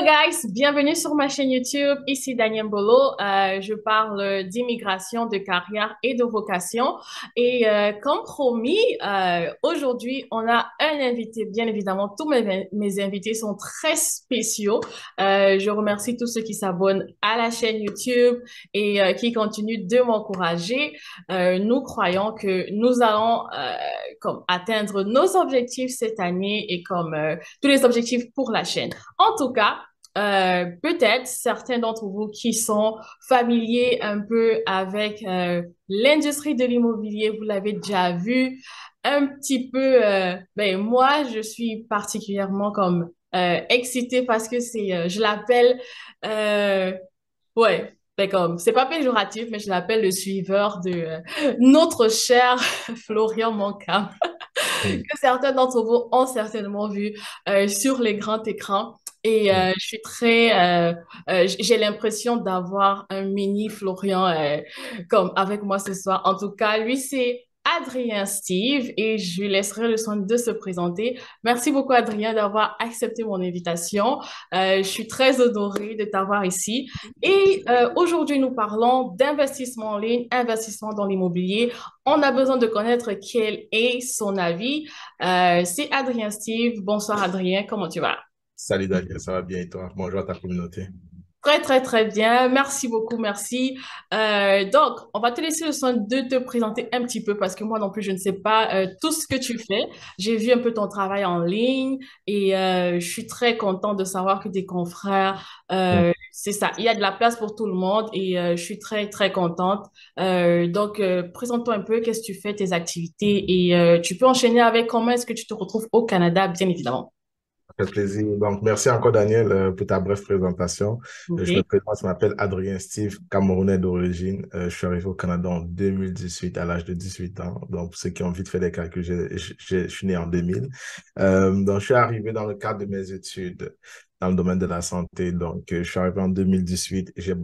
guys, bienvenue sur ma chaîne YouTube. Ici Daniel Bolo. Je parle d'immigration, de carrière et de vocation. Comme promis, aujourd'hui, on a un invité. Bien évidemment, tous mes invités sont très spéciaux. Je remercie tous ceux qui s'abonnent à la chaîne YouTube et qui continuent de m'encourager. Nous croyons que nous allons comme atteindre nos objectifs cette année et comme tous les objectifs pour la chaîne. En tout cas, peut-être certains d'entre vous qui sont familiers un peu avec l'industrie de l'immobilier, vous l'avez déjà vu un petit peu. Moi, je suis particulièrement comme excitée parce que je l'appelle, euh, ouais. Comme, c'est pas péjoratif, mais je l'appelle le suiveur de notre cher Florian Mancam Mm. que certains d'entre vous ont certainement vu sur les grands écrans. Mm. Je suis j'ai l'impression d'avoir un mini Florian comme avec moi ce soir. En tout cas, lui, c'est Adrien Steve et je lui laisserai le soin de se présenter. Merci beaucoup, Adrien, d'avoir accepté mon invitation. Je suis très honorée de t'avoir ici. Aujourd'hui, nous parlons d'investissement en ligne, investissement dans l'immobilier. On a besoin de connaître quel est son avis. C'est Adrien Steve. Bonsoir Adrien, comment tu vas? Salut Daniel, ça va bien et toi? Bonjour à ta communauté. Très, très, très bien. Merci beaucoup, merci. On va te laisser le soin de te présenter un petit peu parce que moi non plus, je ne sais pas tout ce que tu fais. J'ai vu un peu ton travail en ligne et je suis très contente de savoir que tes confrères, Mm. c'est ça, il y a de la place pour tout le monde et je suis très, très contente. Présente-toi un peu, qu'est-ce que tu fais, tes activités et tu peux enchaîner avec comment est-ce que tu te retrouves au Canada, bien évidemment. Ça fait plaisir. Donc, merci encore Daniel pour ta brève présentation. Je me OK. présente, je m'appelle Adrien Steve, Camerounais d'origine. Je suis arrivé au Canada en 2018 à l'âge de 18 ans. Donc, pour ceux qui ont vite fait les calculs, je suis né en 2000. Donc, je suis arrivé dans le cadre de mes études dans le domaine de la santé. Donc, je suis arrivé en 2018. J'ai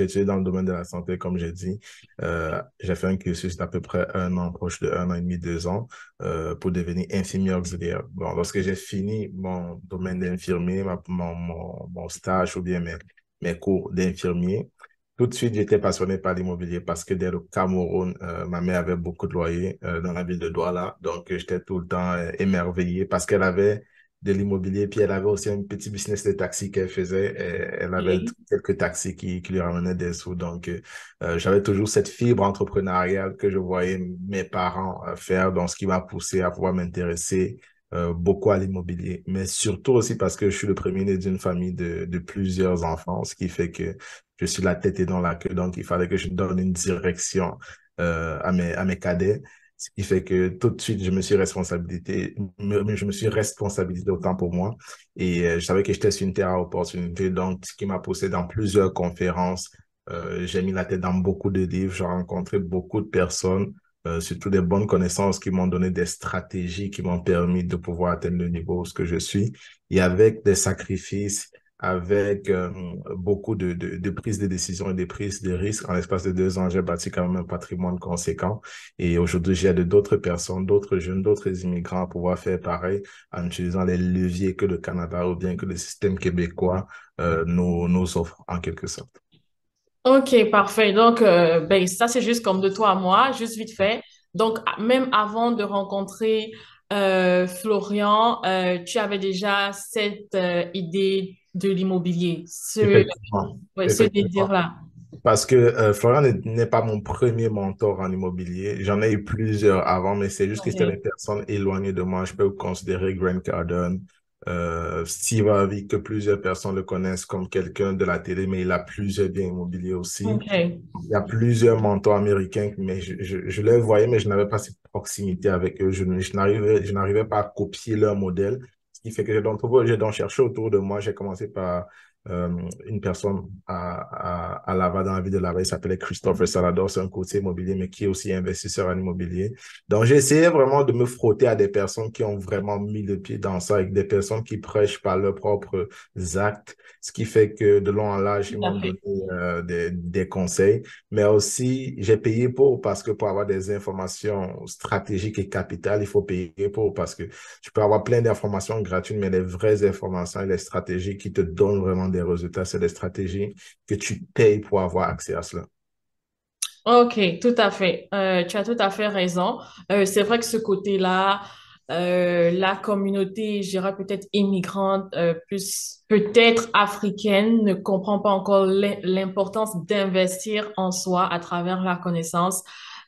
étudié dans le domaine de la santé, comme j'ai dit. J'ai fait un cursus d'à peu près un an, proche de un an et demi, 2 ans, pour devenir infirmier auxiliaire. Bon, lorsque j'ai fini mon domaine d'infirmier, mon stage ou bien mes cours d'infirmier, tout de suite, j'étais passionné par l'immobilier parce que dès le Cameroun, ma mère avait beaucoup de loyers dans la ville de Douala. Donc, j'étais tout le temps émerveillé parce qu'elle avait de l'immobilier, puis elle avait aussi un petit business de taxi qu'elle faisait. Elle avait OK. quelques taxis qui lui ramenaient des sous. Donc, j'avais toujours cette fibre entrepreneuriale que je voyais mes parents faire, donc ce qui m'a poussé à pouvoir m'intéresser beaucoup à l'immobilier, mais surtout aussi parce que je suis le premier né d'une famille de plusieurs enfants, ce qui fait que je suis la tête et dans la queue, donc il fallait que je donne une direction à mes cadets. Ce qui fait que tout de suite, je me suis responsabilisé autant pour moi. Et je savais que j'étais sur une terre à opportunité, donc ce qui m'a poussé dans plusieurs conférences. J'ai mis la tête dans beaucoup de livres, j'ai rencontré beaucoup de personnes, surtout des bonnes connaissances qui m'ont donné des stratégies qui m'ont permis de pouvoir atteindre le niveau où ce que je suis. Et avec des sacrifices, avec beaucoup de prises de décisions et de prises de risques, en l'espace de 2 ans, j'ai bâti quand même un patrimoine conséquent. Et aujourd'hui, j'ai d'autres personnes, d'autres jeunes, d'autres immigrants à pouvoir faire pareil en utilisant les leviers que le Canada ou bien que le système québécois nous offre en quelque sorte. Ok, parfait. Ça, c'est juste comme de toi à moi, juste vite fait. Même avant de rencontrer Florian, tu avais déjà cette idée de l'immobilier, Effectivement, ce effectivement. désir-là. Parce que Florian n'est pas mon premier mentor en immobilier. J'en ai eu plusieurs avant, mais c'est juste que c'était des Ok. personnes éloignées de moi. Je peux considérer Grant Cardone, Steve Harvey, que plusieurs personnes le connaissent comme quelqu'un de la télé, mais il a plusieurs biens immobiliers aussi. Ok. Il y a plusieurs mentors américains, mais je les voyais, mais je n'avais pas cette proximité avec eux. Je n'arrivais pas à copier leur modèle. Ce qui fait que j'ai donc cherché autour de moi. J'ai commencé par une personne à Laval, dans la ville de Laval, il s'appelait Christopher Salador, c'est un courtier immobilier, mais qui est aussi investisseur en immobilier. Donc, j'ai essayé vraiment de me frotter à des personnes qui ont vraiment mis le pied dans ça, avec des personnes qui prêchent par leurs propres actes, ce qui fait que de long en large, Tout ils à m'ont fait. donné des conseils, mais aussi j'ai payé pour, parce que pour avoir des informations stratégiques et capitales, il faut payer pour, parce que tu peux avoir plein d'informations gratuites, mais les vraies informations et les stratégies qui te donnent vraiment des résultats, c'est des stratégies que tu payes pour avoir accès à cela. Ok, tout à fait. Tu as tout à fait raison. C'est vrai que ce côté-là, la communauté, je dirais peut-être immigrante, plus peut-être africaine, ne comprend pas encore l'importance d'investir en soi à travers la connaissance.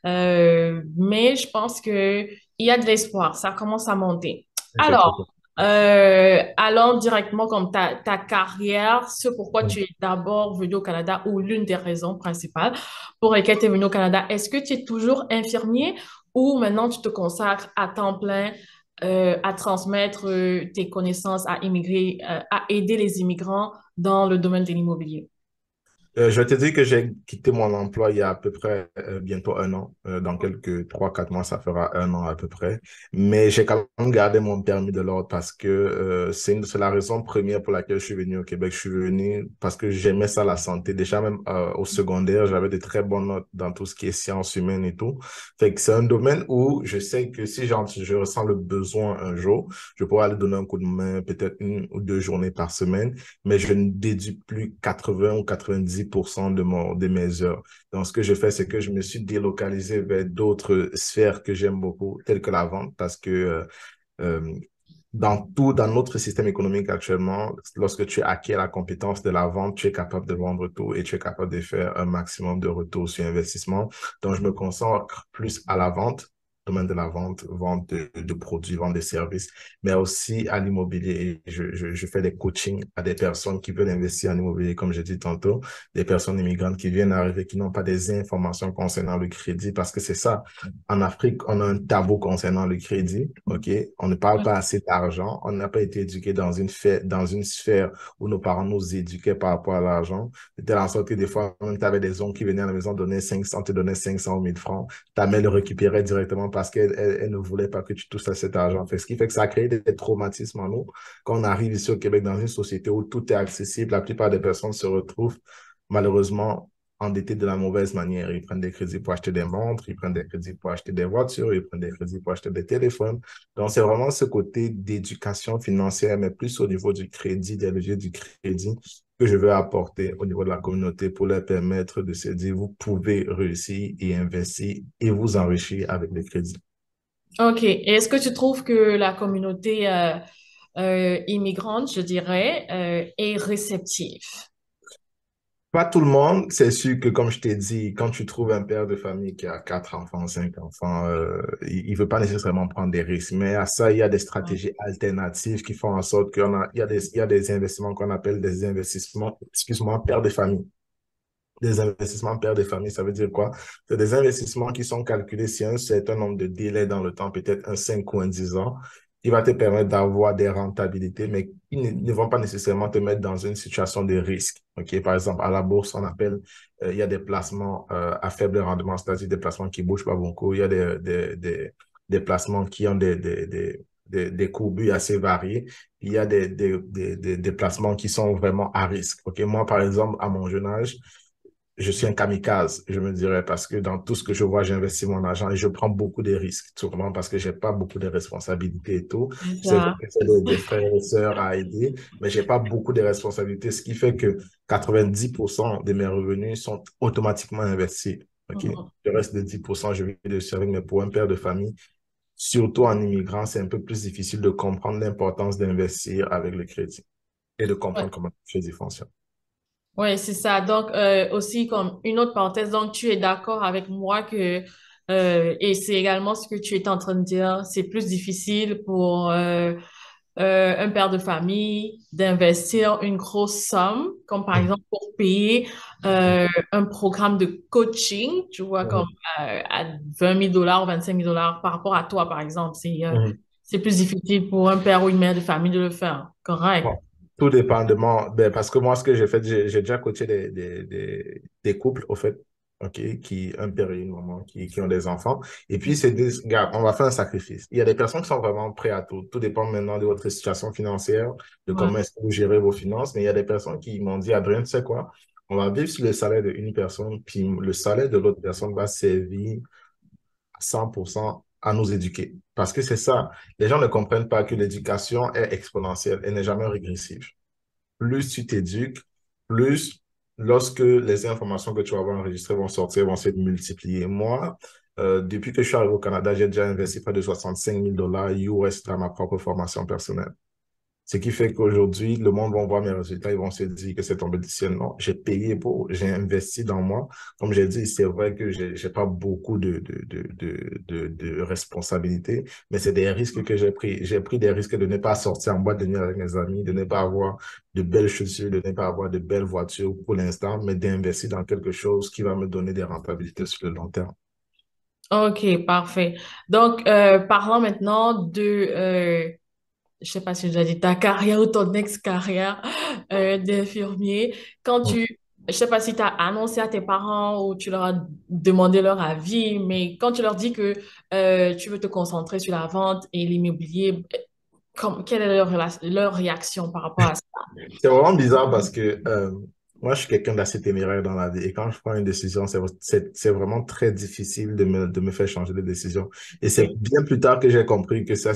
Mais je pense que il y a de l'espoir. Ça commence à monter. Alors, Effectivement. allons directement comme ta carrière, ce pourquoi tu es d'abord venu au Canada ou l'une des raisons principales pour lesquels tu es venu au Canada. Est-ce que tu es toujours infirmier ou maintenant tu te consacres à temps plein à transmettre tes connaissances à immigrer, à aider les immigrants dans le domaine de l'immobilier? Je te dis que j'ai quitté mon emploi il y a à peu près bientôt un an. Dans quelques 3, 4 mois, ça fera un an à peu près. Mais j'ai quand même gardé mon permis de l'ordre parce que c'est la raison première pour laquelle je suis venu au Québec. Je suis venu parce que j'aimais ça, la santé. Déjà, même au secondaire, j'avais de très bonnes notes dans tout ce qui est sciences humaines et tout. Fait que c'est un domaine où je sais que si je ressens le besoin un jour, je pourrais aller donner un coup de main peut-être 1 ou 2 journées par semaine, mais je ne déduis plus 80 ou 90% de mes heures. Donc, ce que je fais, c'est que je me suis délocalisé vers d'autres sphères que j'aime beaucoup, telles que la vente, parce que euh, dans notre système économique actuellement, lorsque tu acquiers la compétence de la vente, tu es capable de vendre tout et tu es capable de faire un maximum de retour sur investissement. Donc, je me consacre plus à la vente, domaine de la vente, vente de produits, vente de services, mais aussi à l'immobilier. Et je fais des coachings à des personnes qui veulent investir en immobilier, comme j'ai dit tantôt, des personnes immigrantes qui viennent arriver, qui n'ont pas des informations concernant le crédit, parce que c'est ça. En Afrique, on a un tabou concernant le crédit, OK? On ne parle pas assez d'argent. On n'a pas été éduqué dans une sphère où nos parents nous éduquaient par rapport à l'argent. De telle en sorte que des fois, même tu avais des oncles qui venaient à la maison donner 500, te donner 500 000 francs. Ta mère le récupérait directement parce qu'elle ne voulait pas que tu touches à cet argent. Ce qui fait que ça a créé des traumatismes en nous. Quand on arrive ici au Québec, dans une société où tout est accessible, la plupart des personnes se retrouvent malheureusement endettés de la mauvaise manière. Ils prennent des crédits pour acheter des montres, ils prennent des crédits pour acheter des voitures, ils prennent des crédits pour acheter des téléphones. Donc, c'est vraiment ce côté d'éducation financière, mais plus au niveau du crédit, des leviers du crédit, que je veux apporter au niveau de la communauté pour leur permettre de se dire, vous pouvez réussir et investir et vous enrichir avec les crédits. OK. Et est-ce que tu trouves que la communauté immigrante, je dirais, est réceptive? Pas tout le monde, c'est sûr que comme je t'ai dit, quand tu trouves un père de famille qui a 4 enfants, 5 enfants, il veut pas nécessairement prendre des risques. Mais à ça, il y a des stratégies alternatives qui font en sorte il y a des investissements qu'on appelle des investissements, excuse-moi, père de famille. Des investissements père de famille, ça veut dire quoi? C'est des investissements qui sont calculés sur un certain nombre de délais dans le temps, peut-être un 5 ou un 10 ans, qui va te permettre d'avoir des rentabilités, mais qui ne vont pas nécessairement te mettre dans une situation de risque. OK? Par exemple, à la bourse, on appelle, il y a des placements à faible rendement, c'est-à-dire des placements qui ne bougent pas beaucoup. Il y a des placements qui ont des courbes assez variées. Il y a des placements qui sont vraiment à risque. OK? Moi, par exemple, à mon jeune âge, je suis un kamikaze, je me dirais, parce que dans tout ce que je vois, j'investis mon argent et je prends beaucoup de risques, tout simplement parce que j'ai pas beaucoup de responsabilités et tout. C'est C'est vrai ça. que j'ai des frères et sœurs à aider, mais j'ai pas beaucoup de responsabilités, ce qui fait que 90% de mes revenus sont automatiquement investis. OK? Mhm. Le reste de 10%, je vis dessus avec, mais pour un père de famille, surtout en immigrant, c'est un peu plus difficile de comprendre l'importance d'investir avec le crédit et de Ouais. comprendre comment le crédit fonctionne. Ouais, c'est ça. Donc, aussi, comme une autre parenthèse, donc, tu es d'accord avec moi que, et c'est également ce que tu es en train de dire, c'est plus difficile pour un père de famille d'investir une grosse somme, comme par exemple pour payer un programme de coaching, tu vois, comme Mhm. à 20 000 $ ou 25 000 $ par rapport à toi, par exemple. Mhm. C'est plus difficile pour un père ou une mère de famille de le faire. Ouais. Correct. Tout dépendamment, ben, parce que moi, ce que j'ai fait, j'ai déjà coaché des couples, au fait, OK, un père et une maman qui ont des enfants. Et puis, c'est des, regarde, on va faire un sacrifice. Il y a des personnes qui sont vraiment prêtes à tout. Tout dépend maintenant de votre situation financière, de Ouais. comment est-ce que vous gérez vos finances. Mais il y a des personnes qui m'ont dit, Adrien, tu sais quoi? On va vivre sur le salaire d'une personne, puis le salaire de l'autre personne va servir à 100% à nous éduquer. Parce que c'est ça. Les gens ne comprennent pas que l'éducation est exponentielle, elle n'est jamais régressive. Plus tu t'éduques, plus lorsque les informations que tu vas avoir enregistrées vont sortir, vont se multiplier. Moi, depuis que je suis arrivé au Canada, j'ai déjà investi près de 65 000 dollars US dans ma propre formation personnelle. Ce qui fait qu'aujourd'hui, le monde va voir mes résultats, ils vont se dire que c'est tombé du ciel. Non, j'ai payé pour, j'ai investi dans moi. Comme j'ai dit, c'est vrai que j'ai pas beaucoup de responsabilités, mais c'est des risques que j'ai pris. J'ai pris des risques de ne pas sortir en boîte de nuit avec mes amis, de ne pas avoir de belles chaussures, de ne pas avoir de belles voitures pour l'instant, mais d'investir dans quelque chose qui va me donner des rentabilités sur le long terme. Ok, parfait. Donc, parlons maintenant de, je sais pas si j'ai dit ta carrière ou ton ex-carrière d'infirmier. Je sais pas si tu as annoncé à tes parents ou tu leur as demandé leur avis, mais quand tu leur dis que tu veux te concentrer sur la vente et l'immobilier, quelle est leur réaction par rapport à ça? C'est vraiment bizarre parce que moi, je suis quelqu'un d'assez téméraire dans la vie. Et quand je prends une décision, c'est vraiment très difficile de me faire changer de décision. Et c'est Ok. bien plus tard que j'ai compris que ça,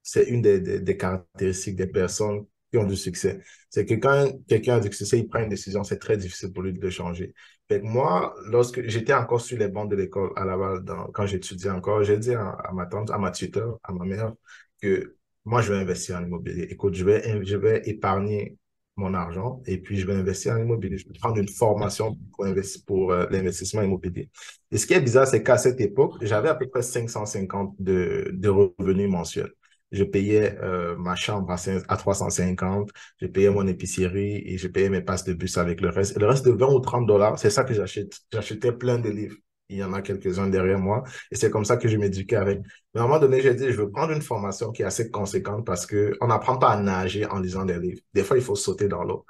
c'est une des caractéristiques des personnes qui ont du succès. C'est que quand quelqu'un a du succès, il prend une décision, c'est très difficile pour lui de le changer. Fait que moi, lorsque j'étais encore sur les bancs de l'école à Laval, quand j'étudiais encore, j'ai dit à ma tante, à ma tuteur, à ma mère, que moi, je vais investir en immobilier. Écoute, je vais épargner mon argent et puis je vais investir en immobilier. Je vais prendre une formation pour investir, pour l'investissement immobilier. Et ce qui est bizarre, c'est qu'à cette époque, j'avais à peu près 550 de revenus mensuels. Je payais ma chambre à 350, je payais mon épicerie et je payais mes passes de bus avec le reste. Et le reste de 20 ou 30 dollars, c'est ça que j'achète. J'achetais plein de livres. Il y en a quelques-uns derrière moi. Et c'est comme ça que je m'éduquais avec. Mais à un moment donné, j'ai dit, je veux prendre une formation qui est assez conséquente parce que on n'apprend pas à nager en lisant des livres. Des fois, il faut sauter dans l'eau.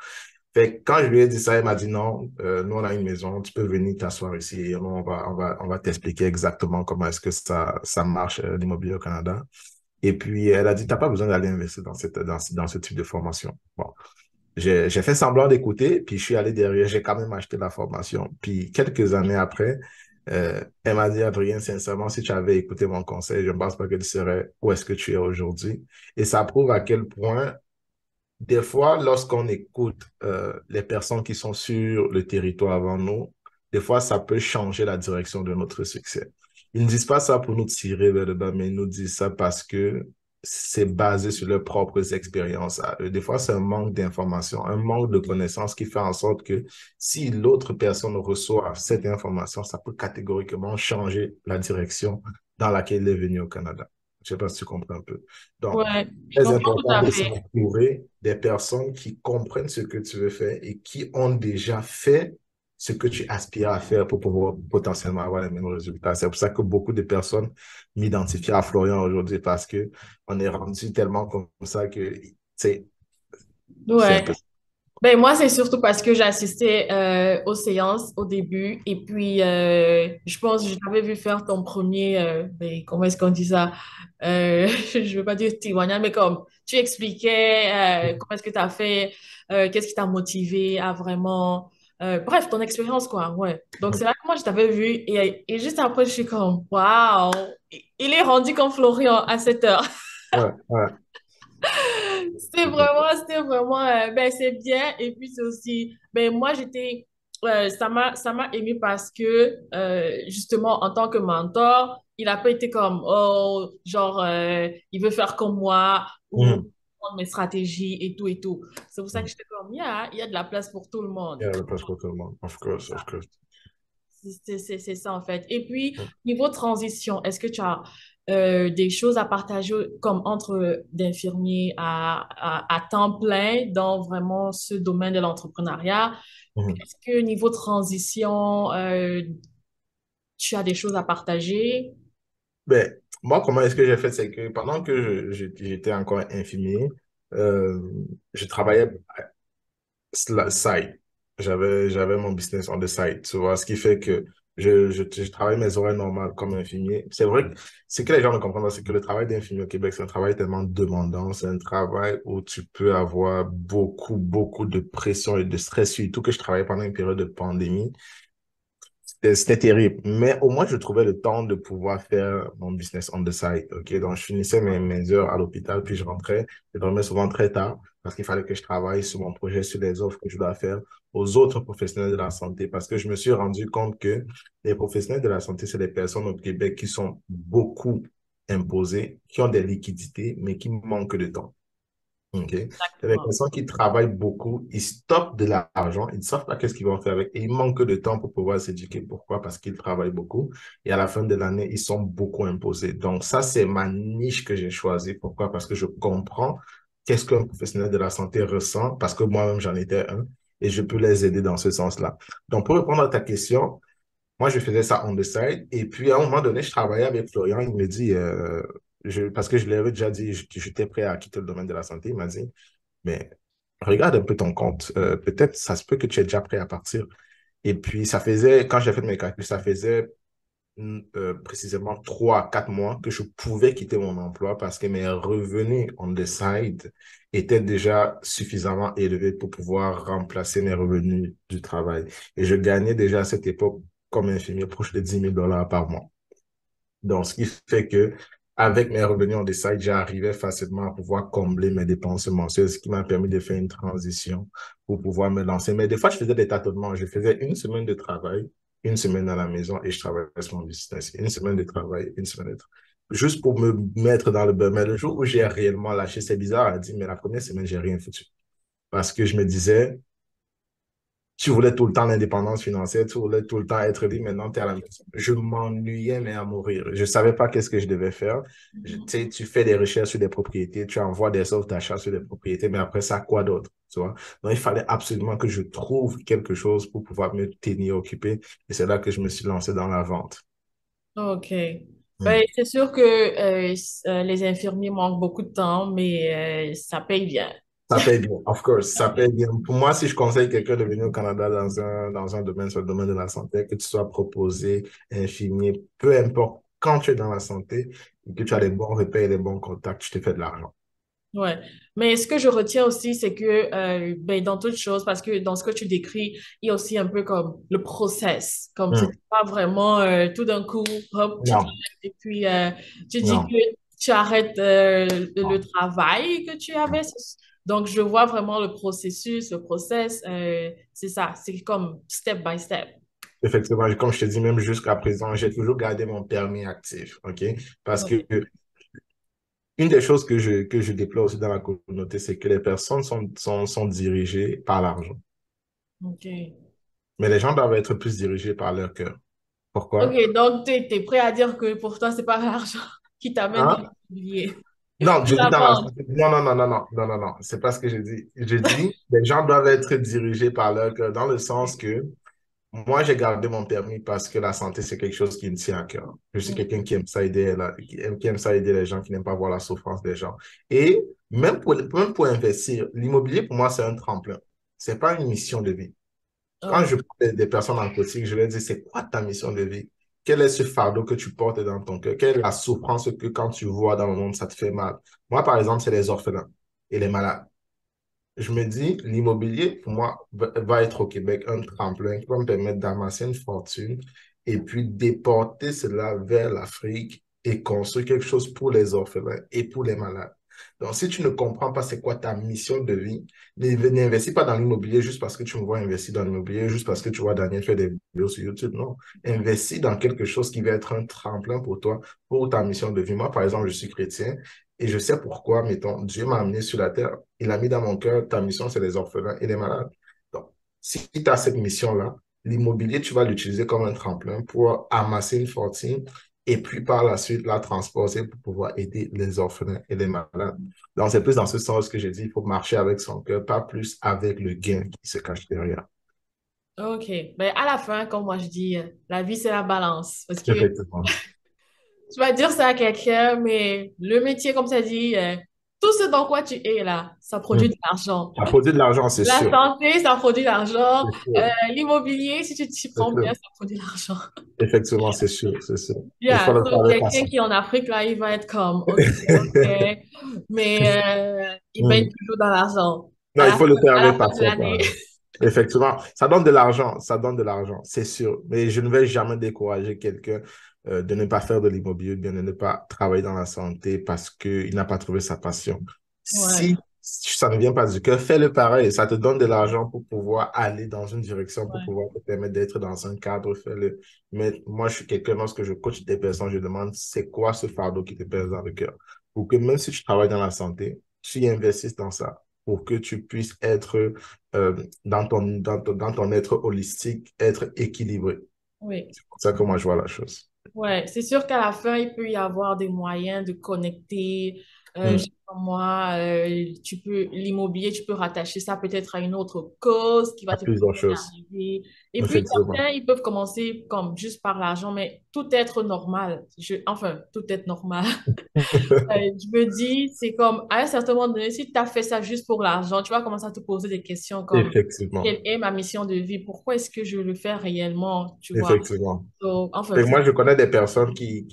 Fait que quand je lui ai dit ça, il m'a dit non, nous on a une maison, tu peux venir t'asseoir ici et on va t'expliquer exactement comment est-ce que ça marche l'immobilier au Canada. Et puis, elle a dit, t'as pas besoin d'aller investir dans ce type de formation. Bon, j'ai fait semblant d'écouter, puis je suis allé derrière, j'ai quand même acheté la formation. Puis, quelques années après, elle m'a dit, Adrien, sincèrement, si tu avais écouté mon conseil, je ne pense pas que tu serais où est-ce que tu es aujourd'hui. Et ça prouve à quel point des fois, lorsqu'on écoute les personnes qui sont sur le territoire avant nous, des fois, ça peut changer la direction de notre succès. Ils ne disent pas ça pour nous tirer vers le bas, mais ils nous disent ça parce que c'est basé sur leurs propres expériences à eux. Des fois, c'est un manque d'information, un manque de connaissances qui fait en sorte que si l'autre personne reçoit cette information, ça peut catégoriquement changer la direction dans laquelle il est venu au Canada. Je ne sais pas si tu comprends un peu. Donc, Ouais, je très comprends tout important à de fait. s'entourer des personnes qui comprennent ce que tu veux faire et qui ont déjà fait ce que tu aspires à faire pour pouvoir potentiellement avoir les mêmes résultats. C'est pour ça que beaucoup de personnes m'identifient à Florian aujourd'hui parce que on est rendu tellement comme ça que, c'est un Ouais. peu... Ben, moi, c'est surtout parce que j'assistais aux séances au début et puis je pense que je t'avais vu faire ton premier, ben, comment est-ce qu'on dit ça? Je veux pas dire témoignage, mais comme tu expliquais comment est-ce que tu as fait, qu'est-ce qui t'a motivé à vraiment... bref, ton expérience, quoi, ouais. Donc, c'est là que moi, je t'avais vu et juste après, je suis comme, waouh, il est rendu comme Florian à cette heure. Ouais, ouais. C'était vraiment, ben, c'est bien. Et puis, c'est aussi, ben, moi, ça m'a ému parce que, justement, en tant que mentor, il a pas été comme, oh, genre, il veut faire comme moi ou Mhm. prendre mes stratégies et tout et tout. C'est pour ça que Mhm. j'étais comme, il y a de la place pour tout le monde. Yeah, parce que tout le monde. Of course, of course. C'est ça, en fait. Et puis, niveau transition, est-ce que tu as des choses à partager comme entre d'infirmier à temps plein dans vraiment ce domaine de l'entrepreneuriat? Mhm. Est-ce que niveau transition, tu as des choses à partager? Ben, moi, comment est-ce que j'ai fait, c'est que pendant que j'étais encore infirmier, euh, je travaillais side. J'avais mon business on the side, tu vois, ce qui fait que je travaille mes horaires normales comme infirmier. C'est vrai que ce que les gens ne comprennent pas, c'est que le travail d'infirmier au Québec, c'est un travail tellement demandant, c'est un travail où tu peux avoir beaucoup, beaucoup de pression et de stress, surtout que je travaillais pendant une période de pandémie. C'était terrible, mais au moins je trouvais le temps de pouvoir faire mon business on the side. Ok, donc je finissais mes heures à l'hôpital, puis je rentrais. Je dormais souvent très tard parce qu'il fallait que je travaille sur mon projet, sur les offres que je dois faire aux autres professionnels de la santé. Parce que je me suis rendu compte que les professionnels de la santé, c'est des personnes au Québec qui sont beaucoup imposées, qui ont des liquidités, mais qui manquent de temps. OK. Il y a des Exactement. personnes qui travaillent beaucoup, ils stockent de l'argent, ils ne savent pas qu'est-ce qu'ils vont faire avec, et ils manquent de temps pour pouvoir s'éduquer. Pourquoi? Parce qu'ils travaillent beaucoup, et à la fin de l'année, ils sont beaucoup imposés. Donc ça, c'est ma niche que j'ai choisie. Pourquoi? Parce que je comprends qu'est-ce qu'un professionnel de la santé ressent, parce que moi-même, j'en étais un, et je peux les aider dans ce sens-là. Donc, pour répondre à ta question, moi, je faisais ça on the side. Et puis, à un moment donné, je travaillais avec Florian. Il me dit, parce que je lui avais déjà dit, j'étais prêt à quitter le domaine de la santé. Il m'a dit, mais regarde un peu ton compte. Peut-être, ça se peut que tu es déjà prêt à partir. Et puis, ça faisait, quand j'ai fait mes calculs, ça faisait précisément 3 à 4 mois que je pouvais quitter mon emploi parce que mes revenus on the side étaient déjà suffisamment élevés pour pouvoir remplacer mes revenus du travail. Et je gagnais déjà à cette époque comme infirmier proche de 10 000 $ par mois. Donc, ce qui fait que avec mes revenus on the side, j'arrivais facilement à pouvoir combler mes dépenses mensuelles, ce qui m'a permis de faire une transition pour pouvoir me lancer. Mais des fois, je faisais des tâtonnements. Je faisais une semaine de travail, une semaine à la maison et je travaillais sur mon business. Une semaine de travail, une semaine de travail. Juste pour me mettre dans le bain. Mais le jour où j'ai réellement lâché, c'est bizarre à dire, mais la première semaine, j'ai rien foutu. Parce que je me disais, tu voulais tout le temps l'indépendance financière, tu voulais tout le temps être libre, maintenant tu es à la maison. Je m'ennuyais, mais à mourir. Je ne savais pas qu'est-ce que je devais faire. Tu sais, tu fais des recherches sur des propriétés, tu envoies des offres d'achat sur des propriétés, mais après ça, quoi d'autre, tu vois? Donc, il fallait absolument que je trouve quelque chose pour pouvoir me tenir occupé. Et c'est là que je me suis lancé dans la vente. OK. Ben, Hmm. c'est sûr que les infirmiers manquent beaucoup de temps, mais ça paye bien. Ça paye bien, of course, ça paye bien. Pour moi, si je conseille quelqu'un de venir au Canada dans un domaine, sur le domaine de la santé, que tu sois proposé, infirmier, peu importe, quand tu es dans la santé et que tu as les bons repères et les bons contacts, tu te fais de l'argent. Ouais. Mais ce que je retiens aussi, c'est que ben, dans toute chose, parce que dans ce que tu décris, il y a aussi un peu comme le process. Comme c'est Hmm. pas vraiment tout d'un coup, hop, tu Non, t'arrêtes et puis tu dis que non, tu arrêtes le non. travail que tu avais. Donc, je vois vraiment le processus, le process. C'est ça, c'est comme step by step. Effectivement, comme je te dis, même jusqu'à présent, j'ai toujours gardé mon permis actif, OK? Parce que OK. une des choses que je déplore aussi dans la communauté, c'est que les personnes sont dirigées par l'argent. OK. Mais les gens doivent être plus dirigés par leur cœur. Pourquoi? OK, donc tu es prêt à dire que pour toi, c'est pas l'argent qui t'amène dans Hein? l'immobilier. Non, je dis La dans la vente. santé. Non, non, non, non, non, non, non, non. C'est pas ce que je dis. Je dis, les gens doivent être dirigés par leur cœur, dans le sens que moi, j'ai gardé mon permis parce que la santé, c'est quelque chose qui me tient à cœur. Je suis quelqu'un qui aime ça aider, qui aime ça aider les gens, qui n'aime pas voir la souffrance des gens. Et même pour investir, l'immobilier, pour moi, c'est un tremplin. C'est pas une mission de vie. Quand OK. je parle des personnes en coaching, je leur dis, c'est quoi ta mission de vie? Quel est ce fardeau que tu portes dans ton cœur? Quelle est la souffrance que quand tu vois dans le monde, ça te fait mal? Moi, par exemple, c'est les orphelins et les malades. Je me dis, l'immobilier, pour moi, va être au Québec un tremplin qui va me permettre d'amasser une fortune et puis déporter cela vers l'Afrique et construire quelque chose pour les orphelins et pour les malades. Donc, si tu ne comprends pas c'est quoi ta mission de vie, n'investis pas dans l'immobilier juste parce que tu me vois investir dans l'immobilier, juste parce que tu vois Daniel faire des vidéos sur YouTube. Non, investis dans quelque chose qui va être un tremplin pour toi, pour ta mission de vie. Moi, par exemple, je suis chrétien et je sais pourquoi, mettons, Dieu m'a amené sur la terre. Il a mis dans mon cœur, ta mission, c'est les orphelins et les malades. Donc, si tu as cette mission-là, l'immobilier, tu vas l'utiliser comme un tremplin pour amasser une fortune et puis par la suite la transporter pour pouvoir aider les orphelins et les malades. Donc, c'est plus dans ce sens que j'ai dit, il faut marcher avec son cœur, pas plus avec le gain qui se cache derrière. OK. Ben, à la fin, comme moi je dis, la vie, c'est la balance. Parce que Effectivement. tu vas dire ça à quelqu'un, mais le métier, comme ça dit, tout ce dans quoi tu es là, ça produit Hmm. de l'argent. Ça produit de l'argent, c'est La sûr. santé, ça produit de l'argent. C'est sûr. L'immobilier, si tu t'y C'est prends bien, sûr. ça produit de l'argent. Effectivement, c'est sûr, c'est sûr. Il faut Yeah, le so faire avec quelqu'un passion. qui est en Afrique, là, il va être comme, OK, OK, mais il baigne Hmm. toujours dans l'argent Non, il faut le faire à la avec fin de passion, l'année. quand même. Effectivement, ça donne de l'argent, ça donne de l'argent, c'est sûr. Mais je ne vais jamais décourager quelqu'un de ne pas faire de l'immobilier, bien de ne pas travailler dans la santé parce qu'il n'a pas trouvé sa passion. Ouais, Si ça ne vient pas du cœur, fais-le pareil. Ça te donne de l'argent pour pouvoir aller dans une direction, pour ouais, pouvoir te permettre d'être dans un cadre, fais-le. Mais moi, je suis quelqu'un, lorsque je coach des personnes, je demande c'est quoi ce fardeau qui te pèse dans le cœur. Pour que même si tu travailles dans la santé, tu investisses dans ça pour que tu puisses être dans ton être holistique, être équilibré. oui. C'est comme ça que moi je vois la chose. Ouais, c'est sûr qu'à la fin, il peut y avoir des moyens de connecter. Je Hmm. sais pas moi, l'immobilier, tu peux rattacher ça peut-être à une autre cause qui va À te plusieurs permettre choses, d'arriver. Et puis, effectivement. certains, ils peuvent commencer comme juste par l'argent, mais tout être normal. Enfin, tout être normal. Je me dis, c'est comme, à un certain moment donné, si tu as fait ça juste pour l'argent, tu vas commencer à te poser des questions comme, Effectivement, quelle est ma mission de vie? Pourquoi est-ce que je le fais réellement? Tu vois? effectivement. So, enfin, Et moi, je connais des personnes qui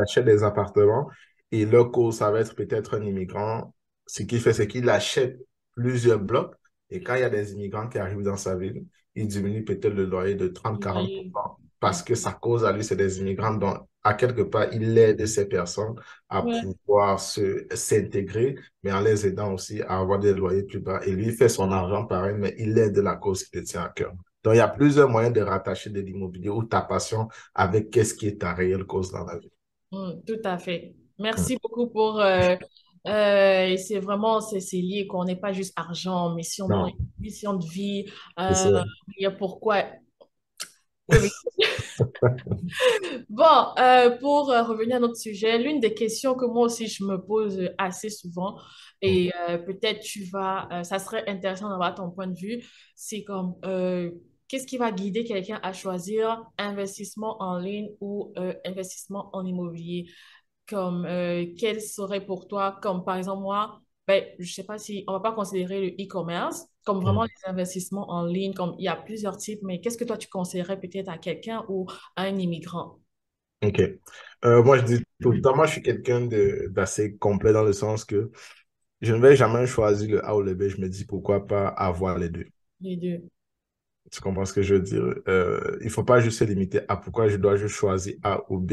achètent des appartements et leur cause, ça va être peut-être un immigrant. Ce qu'il fait, c'est qu'il achète plusieurs blocs et quand il y a des immigrants qui arrivent dans sa ville, il diminue peut-être le loyer de 30-40 oui. parce que sa cause à lui, c'est des immigrants. Donc, à quelque part, il aide ces personnes à Ouais, pouvoir s'intégrer, mais en les aidant aussi à avoir des loyers plus bas. Et lui, il fait son argent pareil, mais il aide la cause qui te tient à cœur. Donc, il y a plusieurs moyens de rattacher de l'immobilier ou ta passion avec qu'est-ce qui est ta réelle cause dans la vie. tout à fait. Mm. Merci beaucoup pour... et c'est vraiment, c'est lié, qu'on n'est pas juste argent, Non, mission de vie. c'est Euh, ça. il y a pourquoi... Oui, oui. Bon, pour revenir à notre sujet, l'une des questions que moi aussi je me pose assez souvent, Mm. et peut-être ça serait intéressant d'avoir ton point de vue, c'est comme, qu'est-ce qui va guider quelqu'un à choisir investissement en ligne ou investissement en immobilier? Comme, quel serait pour toi, comme par exemple moi, ben, je sais pas si on va pas considérer le e-commerce comme vraiment Mm. les investissements en ligne, comme il y a plusieurs types, mais qu'est-ce que toi tu conseillerais peut-être à quelqu'un ou à un immigrant? OK. Moi, je dis tout le temps, moi, je suis quelqu'un d'assez complet dans le sens que je ne vais jamais choisir le A ou le B. Je me dis pourquoi pas avoir les deux. Les deux. Tu comprends ce que je veux dire? Il ne faut pas juste se limiter à pourquoi je dois juste choisir A ou B.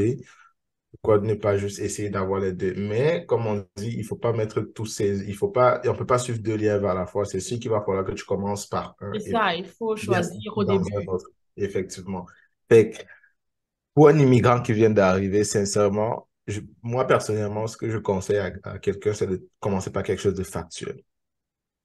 Pourquoi ne pas juste essayer d'avoir les deux? Mais comme on dit, il faut pas mettre tous ces, il faut pas, on peut pas suivre deux lièvres à la fois. C'est sûr qu'il va falloir que tu commences par un C'est et ça, il faut bien choisir au dans un début. autre. Effectivement. Fait que pour un immigrant qui vient d'arriver, sincèrement, moi personnellement, ce que je conseille à quelqu'un, c'est de commencer par quelque chose de factuel,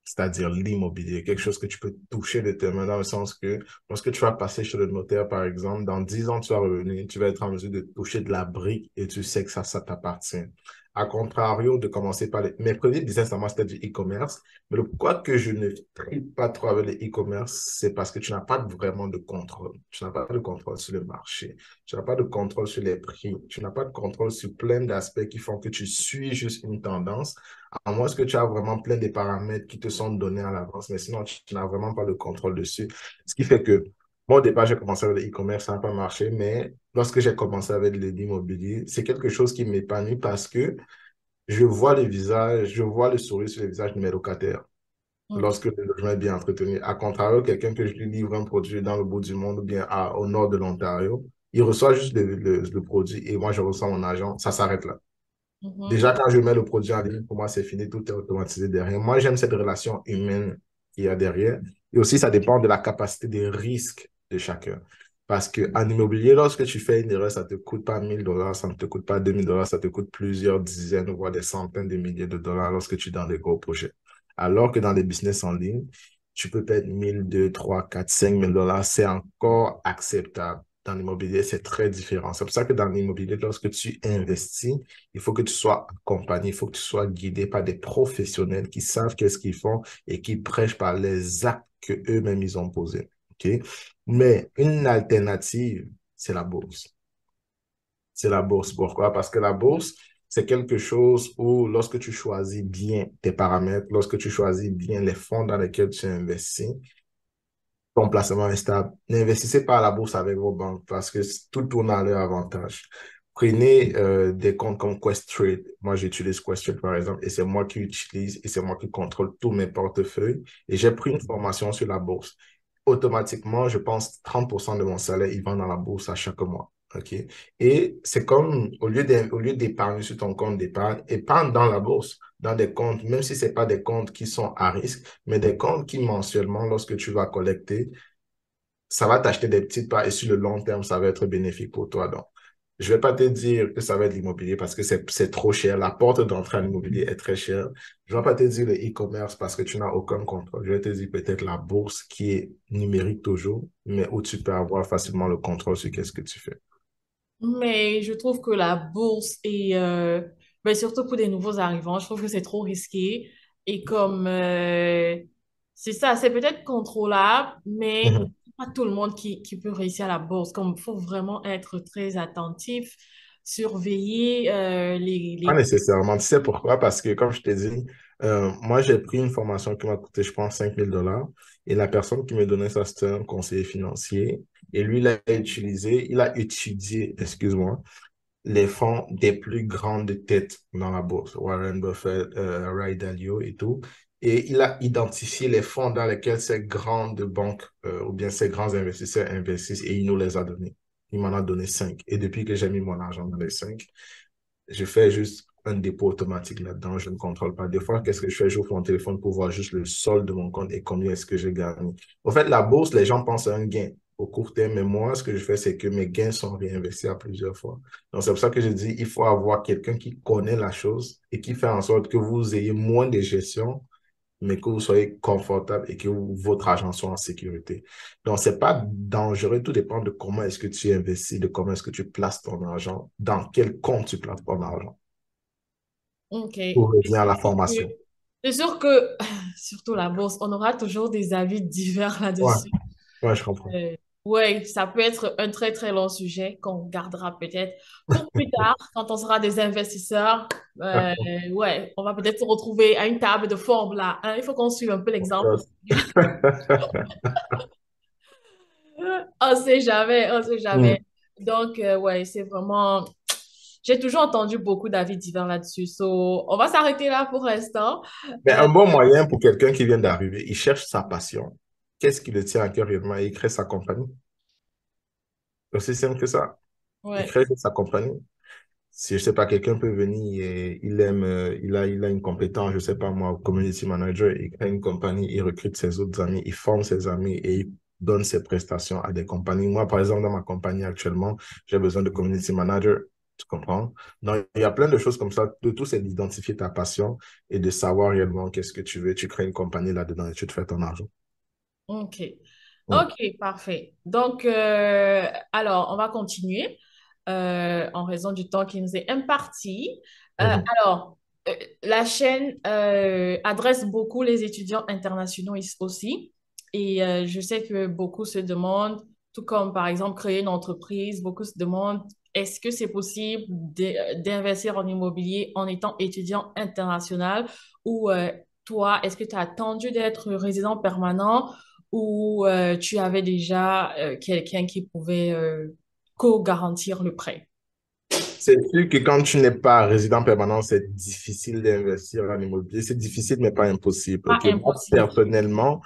c'est-à-dire l'immobilier, quelque chose que tu peux toucher de tes mains, dans le sens que lorsque tu vas passer chez le notaire, par exemple, dans 10 ans, tu vas revenir, tu vas être en mesure de toucher de la brique et tu sais que ça t'appartient. À contrario de commencer par mes premiers business à moi, c'était du e-commerce. Mais le pourquoi que je ne tripe pas trop avec le e-commerce, c'est parce que tu n'as pas vraiment de contrôle. Tu n'as pas de contrôle sur le marché. Tu n'as pas de contrôle sur les prix. Tu n'as pas de contrôle sur plein d'aspects qui font que tu suis juste une tendance à moins que tu as vraiment plein de paramètres qui te sont donnés à l'avance, mais sinon, tu n'as vraiment pas le contrôle dessus. Ce qui fait que, moi, au départ, j'ai commencé avec le e-commerce, ça n'a pas marché, mais lorsque j'ai commencé avec l'immobilier, c'est quelque chose qui m'épanouit parce que je vois les visages, je vois le sourire sur les visages de mes locataires OK. lorsque le logement est bien entretenu. À contrario, quelqu'un que je lui livre un produit dans le bout du monde ou bien au nord de l'Ontario, il reçoit juste le produit et moi, je reçois mon argent, ça s'arrête là. Mhm. Déjà, quand je mets le produit en ligne, pour moi, c'est fini, tout est automatisé derrière. Moi, j'aime cette relation humaine qu'il y a derrière. Et aussi, ça dépend de la capacité des risques de chacun. Parce qu'en immobilier, lorsque tu fais une erreur, ça ne te coûte pas 1 000 $, ça ne te coûte pas 2 000 $, ça te coûte plusieurs dizaines, voire des centaines de milliers de dollars lorsque tu es dans des gros projets. Alors que dans les business en ligne, tu peux perdre 1 000, 2 000, 3 000, 4 000, 5 000 $, c'est encore acceptable. Dans l'immobilier, c'est très différent. C'est pour ça que dans l'immobilier, lorsque tu investis, il faut que tu sois accompagné, il faut que tu sois guidé par des professionnels qui savent qu'est-ce qu'ils font et qui prêchent par les actes que eux-mêmes ils ont posés. OK? Mais une alternative, c'est la bourse. C'est la bourse. Pourquoi? Parce que la bourse, c'est quelque chose où lorsque tu choisis bien tes paramètres, lorsque tu choisis bien les fonds dans lesquels tu investis, ton placement est stable. N'investissez pas à la bourse avec vos banques parce que tout tourne à leur avantage. Prenez des comptes comme Questrade. Moi, j'utilise Questrade, par exemple, et c'est moi qui utilise et c'est moi qui contrôle tous mes portefeuilles. Et j'ai pris une formation sur la bourse. Automatiquement, je pense 30% de mon salaire, il va dans la bourse à chaque mois. OK? Et c'est comme, au lieu d'épargner sur ton compte d'épargne, épargne dans la bourse, dans des comptes, même si ce pas des comptes qui sont à risque, mais des comptes qui mensuellement, lorsque tu vas collecter, ça va t'acheter des petites parts et sur le long terme, ça va être bénéfique pour toi. Donc, je vais pas te dire que ça va être l'immobilier parce que c'est trop cher. La porte d'entrée à l'immobilier est très chère. Je vais pas te dire le e-commerce parce que tu n'as aucun contrôle. Je vais te dire peut-être la bourse qui est numérique toujours, mais où tu peux avoir facilement le contrôle sur qu'est-ce que tu fais. Mais je trouve que la bourse est, ben, surtout pour des nouveaux arrivants, je trouve que c'est trop risqué. Et comme, c'est ça, c'est peut-être contrôlable, mais Mhm. pas tout le monde qui peut réussir à la bourse. Comme il faut vraiment être très attentif, surveiller Pas les... nécessairement. Tu sais pourquoi? Parce que, comme je t'ai dit, moi, j'ai pris une formation qui m'a coûté, je pense, 5 000 $ et la personne qui me donnait ça, c'était un conseiller financier. Et lui, il a étudié, excuse-moi, les fonds des plus grandes têtes dans la bourse, Warren Buffett, Ray Dalio et tout. Et il a identifié les fonds dans lesquels ces grandes banques ou bien ces grands investisseurs investissent et il nous les a donnés. Il m'en a donné 5. Et depuis que j'ai mis mon argent dans les 5, je fais juste un dépôt automatique là-dedans, je ne contrôle pas. Des fois, qu'est-ce que je fais? J'ouvre mon téléphone pour voir juste le solde de mon compte et combien est-ce que j'ai gagné. Au fait, la bourse, les gens pensent à un gain au court terme, mais moi, ce que je fais, c'est que mes gains sont réinvestis à plusieurs fois. Donc, c'est pour ça que je dis, il faut avoir quelqu'un qui connaît la chose et qui fait en sorte que vous ayez moins de gestion, mais que vous soyez confortable et que votre argent soit en sécurité. Donc, c'est pas dangereux, tout dépend de comment est-ce que tu investis, de comment est-ce que tu places ton argent, dans quel compte tu places ton argent. OK. Pour revenir à la formation. C'est sûr que, surtout la bourse, on aura toujours des avis divers Ouais, là-dessus. ouais, je comprends. Ouais, ça peut être un très, très long sujet qu'on gardera peut-être pour plus tard, quand on sera des investisseurs. Euh, ouais, on va peut-être se retrouver à une table de forme là, hein. Il faut qu'on suive un peu l'exemple. On sait jamais, on sait jamais. Hmm. Donc, ouais, c'est vraiment... J'ai toujours entendu beaucoup d'avis divers là-dessus. So, on va s'arrêter là pour l'instant. Mais Euh, un bon moyen pour quelqu'un qui vient d'arriver, il cherche sa passion. Qu'est-ce qui le tient à cœur réellement? Il crée sa compagnie. Aussi simple que ça. Il ouais. crée sa compagnie. Si, je sais pas, quelqu'un peut venir et il aime, il a une compétence, je sais pas moi, community manager, il crée une compagnie, il recrute ses autres amis, il forme ses amis et il donne ses prestations à des compagnies. Moi, par exemple, dans ma compagnie actuellement, j'ai besoin de community manager, tu comprends? Donc, il y a plein de choses comme ça. Le tout, c'est d'identifier ta passion et de savoir réellement qu'est-ce que tu veux. Tu crées une compagnie là-dedans et tu te fais ton argent. OK. Mm. OK, parfait. Donc, alors, on va continuer en raison du temps qui nous est imparti. Mhm. Alors, la chaîne adresse beaucoup les étudiants internationaux aussi. Et je sais que beaucoup se demandent, tout comme par exemple créer une entreprise, beaucoup se demandent, est-ce que c'est possible d'investir en immobilier en étant étudiant international ou toi, est-ce que tu as attendu d'être résident permanent ou tu avais déjà quelqu'un qui pouvait co-garantir le prêt? C'est sûr que quand tu n'es pas résident permanent, c'est difficile d'investir en immobilier. C'est difficile, mais pas impossible. Pas Ok, moi, impossible. personnellement,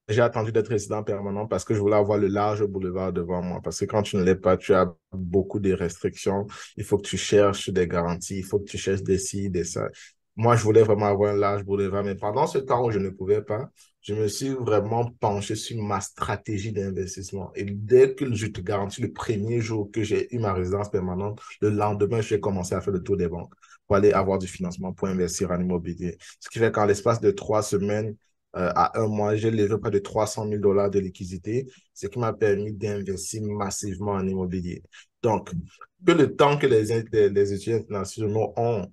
j'ai attendu d'être résident permanent parce que je voulais avoir le large boulevard devant moi. Parce que quand tu ne l'es pas, tu as beaucoup de restrictions. Il faut que tu cherches des garanties. Il faut que tu cherches des ci, des ça. Moi, je voulais vraiment avoir un large boulevard, mais pendant ce temps où je ne pouvais pas, je me suis vraiment penché sur ma stratégie d'investissement. Et dès que je te garantis, le premier jour que j'ai eu ma résidence permanente, le lendemain, j'ai commencé à faire le tour des banques pour aller avoir du financement pour investir en immobilier. Ce qui fait qu'en l'espace de 3 semaines à un mois, j'ai levé près de 300 000 $ de liquidité, ce qui m'a permis d'investir massivement en immobilier. Donc, que le temps que les étudiants internationaux ont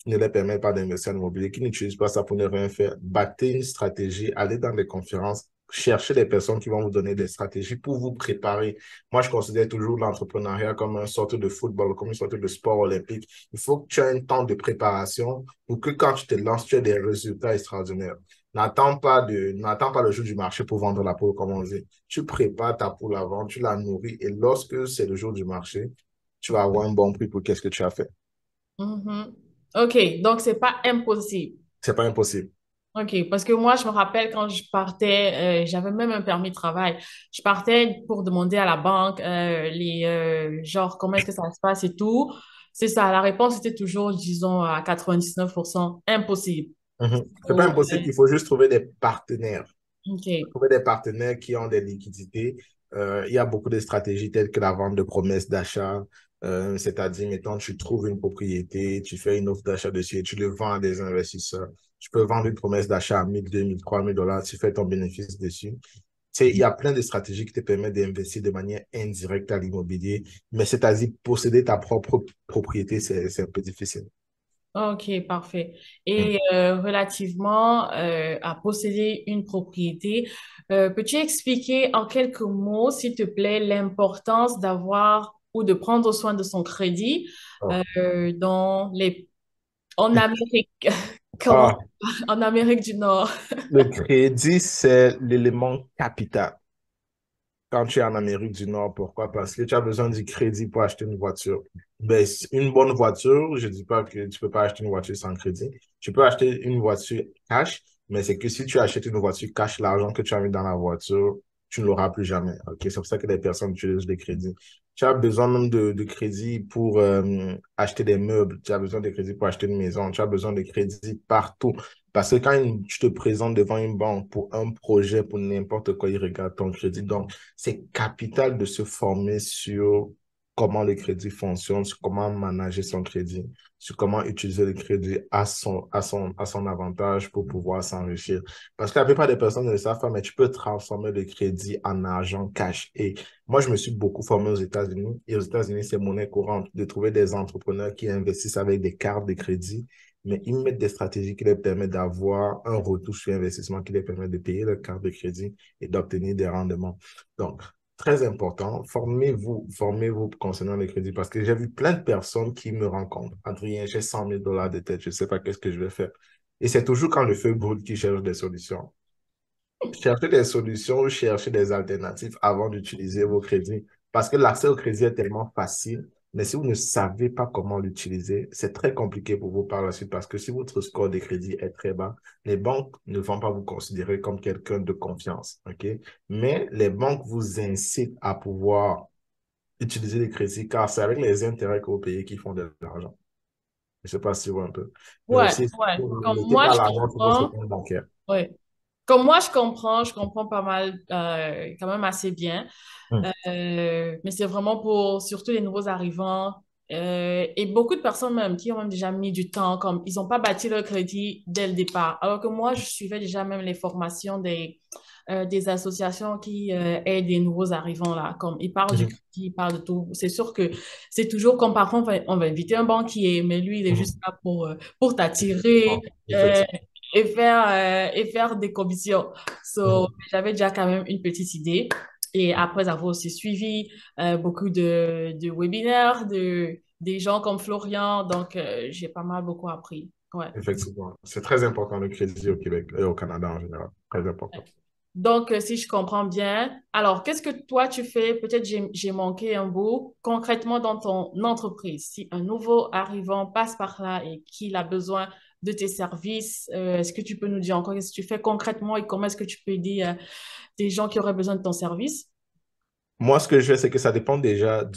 qui ne les permet pas d'investir en immobilier, qui n'utilisent pas ça pour ne rien faire, bâtir une stratégie, aller dans des conférences, cherchez des personnes qui vont vous donner des stratégies pour vous préparer. Moi, je considère toujours l'entrepreneuriat comme une sorte de football, comme une sorte de sport olympique. Il faut que tu aies un temps de préparation pour que quand tu te lances, tu aies des résultats extraordinaires. N'attends pas le jour du marché pour vendre la poule, comme on dit. Tu prépares ta poule avant, tu la nourris et lorsque c'est le jour du marché, tu vas avoir un bon prix pour qu'est-ce que tu as fait. Mhm. OK, donc c'est pas impossible. C'est pas impossible. OK, parce que moi, je me rappelle quand je partais, j'avais même un permis de travail. Je partais pour demander à la banque genre, comment est-ce que ça se passe et tout. C'est ça, la réponse était toujours, disons, à 99% impossible. Mhm. C'est pas Oh, impossible, il faut juste trouver des partenaires. OK. Trouver des partenaires qui ont des liquidités. Il y a beaucoup de stratégies telles que la vente de promesses d'achat, c'est-à-dire, mettons, tu trouves une propriété, tu fais une offre d'achat dessus et tu le vends à des investisseurs. Tu peux vendre une promesse d'achat à 1000, 2000, 3000 dollars, tu fais ton bénéfice dessus. Il y a plein de stratégies qui te permettent d'investir de manière indirecte à l'immobilier, mais c'est-à-dire posséder ta propre propriété, c'est un peu difficile. OK, parfait. Mm. Et relativement à posséder une propriété, peux-tu expliquer en quelques mots, s'il te plaît, l'importance d'avoir ou de prendre soin de son crédit Oh. dans en Amérique, comment, Ah, en Amérique du Nord? le crédit, c'est l'élément capital. Quand tu es en Amérique du Nord, pourquoi? Parce que tu as besoin du crédit pour acheter une voiture. Ben, une bonne voiture, je ne dis pas que tu ne peux pas acheter une voiture sans crédit. Tu peux acheter une voiture cash, mais c'est que si tu achètes une voiture cash, l'argent que tu as mis dans la voiture, tu ne l'auras plus jamais. Ok, c'est pour ça que les personnes utilisent des crédits. Tu as besoin même de crédit pour acheter des meubles. Tu as besoin de crédit pour acheter une maison. Tu as besoin de crédit partout. Parce que quand tu te présentes devant une banque pour un projet, pour n'importe quoi, ils regardent ton crédit. Donc, c'est capital de se former sur comment le crédit fonctionne, sur comment manager son crédit, sur comment utiliser le crédit à son avantage pour pouvoir s'enrichir. Parce que la plupart des personnes ne le savent pas, mais tu peux transformer le crédit en argent cash. Et moi, je me suis beaucoup formé aux États-Unis. Et aux États-Unis, c'est monnaie courante de trouver des entrepreneurs qui investissent avec des cartes de crédit, mais ils mettent des stratégies qui leur permettent d'avoir un retour sur investissement qui leur permet de payer leur carte de crédit et d'obtenir des rendements. Donc, très important, formez-vous concernant le crédit parce que j'ai vu plein de personnes qui me rencontrent. Adrien, j'ai 100 000 dollars de tête, je ne sais pas qu'est-ce que je vais faire. Et c'est toujours quand le feu brûle qu'ils cherchent des solutions. Cherchez des solutions, cherchez des alternatives avant d'utiliser vos crédits. Parce que l'accès au crédit est tellement facile, mais si vous ne savez pas comment l'utiliser, c'est très compliqué pour vous par la suite. Parce que si votre score de crédit est très bas, les banques ne vont pas vous considérer comme quelqu'un de confiance. OK? Mais les banques vous incitent à pouvoir utiliser les crédits car c'est avec les intérêts que vous payez qu'ils font de l'argent. Je ne sais pas si vous voyez un peu. Mais Ouais, aussi, ouais. vous ne Comme mettez moi, pas je l'argent sur votre comprends. compte bancaire. Ouais. Comme moi, je comprends pas mal, quand même assez bien. Hmm. Mais c'est vraiment pour surtout les nouveaux arrivants et beaucoup de personnes même qui ont même déjà mis du temps, comme ils n'ont pas bâti leur crédit dès le départ. Alors que moi, je suivais déjà même les formations des associations qui aident les nouveaux arrivants là. Comme ils parlent du Mhm. crédit, ils parlent de tout. C'est sûr que c'est toujours comme parfois on va inviter un banquier, mais lui, il est juste Mhm. là pour t'attirer. Bon, euh, effectivement. et faire des commissions. So, Mhm. j'avais déjà quand même une petite idée. Et après avoir aussi suivi beaucoup de webinaires, des gens comme Florian, donc j'ai pas mal beaucoup appris. Ouais. Effectivement. C'est très important le crédit au Québec et au Canada en général. Très important. Donc, si je comprends bien, alors qu'est-ce que toi tu fais? Peut-être j'ai manqué un bout. Concrètement dans ton entreprise, si un nouveau arrivant passe par là et qu'il a besoin de tes services, est-ce que tu peux nous dire encore qu'est-ce que tu fais concrètement et comment est-ce que tu peux aider des gens qui auraient besoin de ton service? Moi, ce que je fais, c'est que ça dépend déjà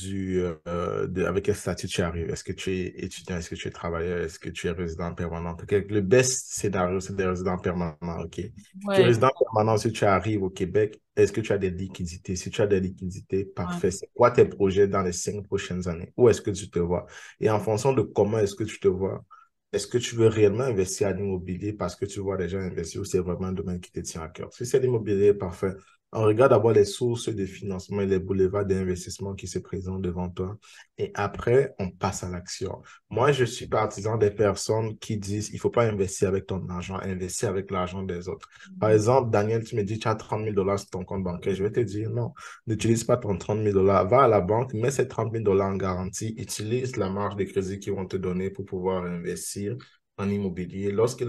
avec quel statut tu arrives. Est-ce que tu es étudiant? Est-ce que tu es travailleur? Est-ce que tu es résident permanent? Le best scénario, c'est des résidents permanents, OK? Si tu es Ouais, résident permanent, si tu arrives au Québec, est-ce que tu as des liquidités? Si tu as des liquidités, ouais. parfait. C'est quoi tes projets dans les 5 prochaines années? Où est-ce que tu te vois? Et en fonction de comment est-ce que tu te vois, est-ce que tu veux réellement investir à l'immobilier parce que tu vois les gens investir ou c'est vraiment un domaine qui te tient à cœur? Si c'est l'immobilier, parfait. On regarde d'abord les sources de financement et les boulevards d'investissement qui se présentent devant toi. Et après, on passe à l'action. Moi, je suis partisan des personnes qui disent, il faut pas investir avec ton argent, investir avec l'argent des autres. Par exemple, Daniel, tu me dis, tu as 30 000 $ sur ton compte bancaire. Je vais te dire, non, n'utilise pas ton 30 000 $. Va à la banque, mets ces 30 000 $ en garantie, utilise la marge de crédit qu'ils vont te donner pour pouvoir investir en immobilier. Lorsque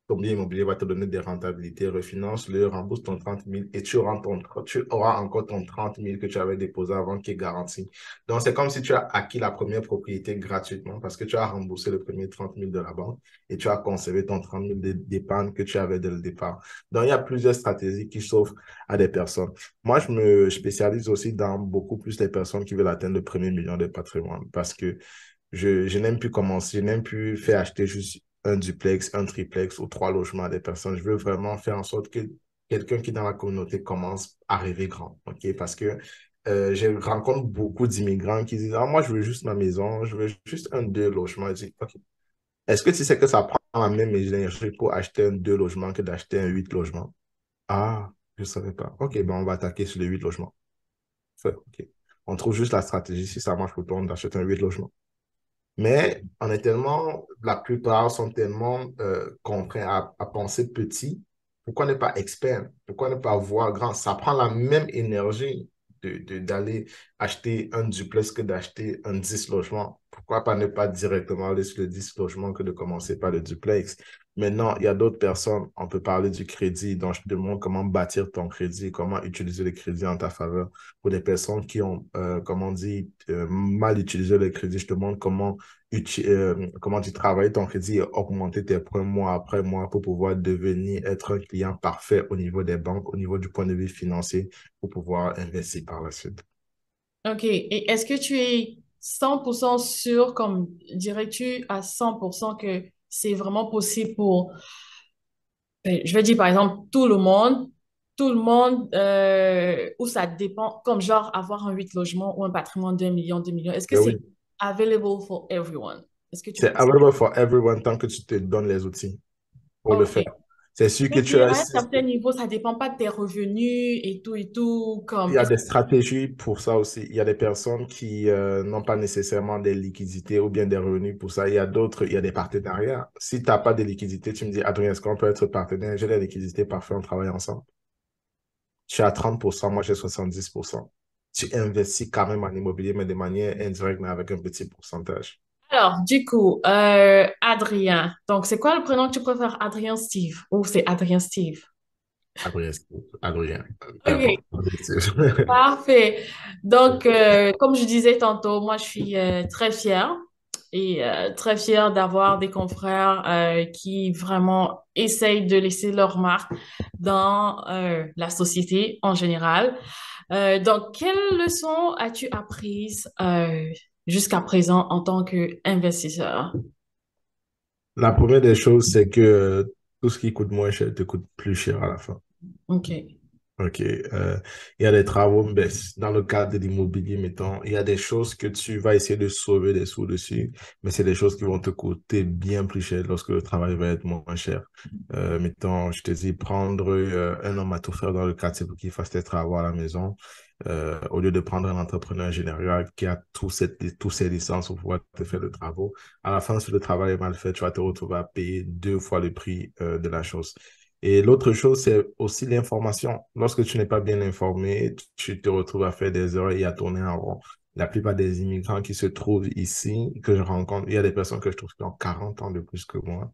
ton bien immobilier va te donner des rentabilités, refinance-le, rembourse ton 30 000 et tu auras encore ton 30 000 que tu avais déposé avant qui est garanti. Donc, c'est comme si tu as acquis la première propriété gratuitement parce que tu as remboursé le premier 30 000 de la banque et tu as conservé ton 30 000 d'épargne que tu avais dès le départ. Donc, il y a plusieurs stratégies qui s'offrent à des personnes. Moi, je me spécialise aussi dans beaucoup plus les personnes qui veulent atteindre le premier million de patrimoine parce que je n'aime plus commencer, je n'aime plus faire acheter juste un duplex, un triplex ou trois logements à des personnes. Je veux vraiment faire en sorte que quelqu'un qui est dans la communauté commence à rêver grand, OK? Parce que je rencontre beaucoup d'immigrants qui disent, ah, moi, je veux juste ma maison, je veux juste un, deux logements. Je dis, OK. Est-ce que tu sais que ça prend la même énergie pour acheter un deux logements que d'acheter un huit logements? Ah, je ne savais pas. OK, ben on va attaquer sur les huit logements. Fait, OK. On trouve juste la stratégie. Si ça marche pour toi, on achète un huit logements. Mais honnêtement, la plupart sont tellement contraints à penser petit. Pourquoi ne pas expert? Pourquoi ne pas voir grand? Ça prend la même énergie d'aller acheter un duplex que d'acheter un 10 logements. Pourquoi pas ne pas directement aller sur le 10 logements que de commencer par le duplex? Maintenant, il y a d'autres personnes, on peut parler du crédit, donc je te demande comment bâtir ton crédit, comment utiliser le crédit en ta faveur. Pour des personnes qui ont, comment on dit, mal utilisé le crédit, je te demande comment tu travailles ton crédit et augmenter tes points mois après mois pour pouvoir devenir, être un client parfait au niveau des banques, au niveau du point de vue financier, pour pouvoir investir par la suite. OK. Et est-ce que tu es 100% sûr, comme dirais-tu à 100% que c'est vraiment possible pour, je vais dire par exemple, tout le monde, où ça dépend, comme genre avoir un 8 logements ou un patrimoine d'un million, 2 millions, est-ce que Ben c'est oui, available for everyone? Est-ce que tu c'est penses? available for everyone tant que tu te donnes les outils pour le faire. OK. C'est sûr Je que veux tu dire, as, à un certain niveau, ça dépend pas de tes revenus et tout, il comme, y a est-ce des stratégies pour ça aussi. Il y a des personnes qui n'ont pas nécessairement des liquidités ou bien des revenus pour ça. Il y a d'autres, il y a des partenariats. Si tu n'as pas de liquidités, tu me dis, Adrien, est-ce qu'on peut être partenaire? J'ai des liquidités, parfait, on travaille ensemble. Tu as 30%, moi j'ai 70%. Tu investis quand même en immobilier, mais de manière indirecte, mais avec un petit pourcentage. alors, du coup, Adrien. Donc, c'est quoi le prénom que tu préfères, Adrien Steve? Ou c'est Adrien Steve? Adrien, Adrien, peu OK, importe. parfait. Donc, comme je disais tantôt, moi, je suis très fière et très fière d'avoir des confrères qui vraiment essayent de laisser leur marque dans la société en général. Donc, quelles leçons as-tu apprises jusqu'à présent en tant qu'investisseur? La première des choses, c'est que tout ce qui coûte moins cher te coûte plus cher à la fin. OK. OK. Il y a des travaux, mais dans le cadre de l'immobilier, mettons, il y a des choses que tu vas essayer de sauver des sous dessus, mais c'est des choses qui vont te coûter bien plus cher lorsque le travail va être moins cher. Mettons, je te dis, prendre un homme à tout faire dans le quartier pour qu'il fasse tes travaux à la maison, au lieu de prendre un entrepreneur général qui a tous ses licences pour pouvoir te faire le travaux. À la fin, si le travail est mal fait, tu vas te retrouver à payer deux fois le prix de la chose. Et l'autre chose, c'est aussi l'information. Lorsque tu n'es pas bien informé, tu te retrouves à faire des erreurs et à tourner en rond. La plupart des immigrants qui se trouvent ici, que je rencontre, il y a des personnes que je trouve qui ont 40 ans de plus que moi.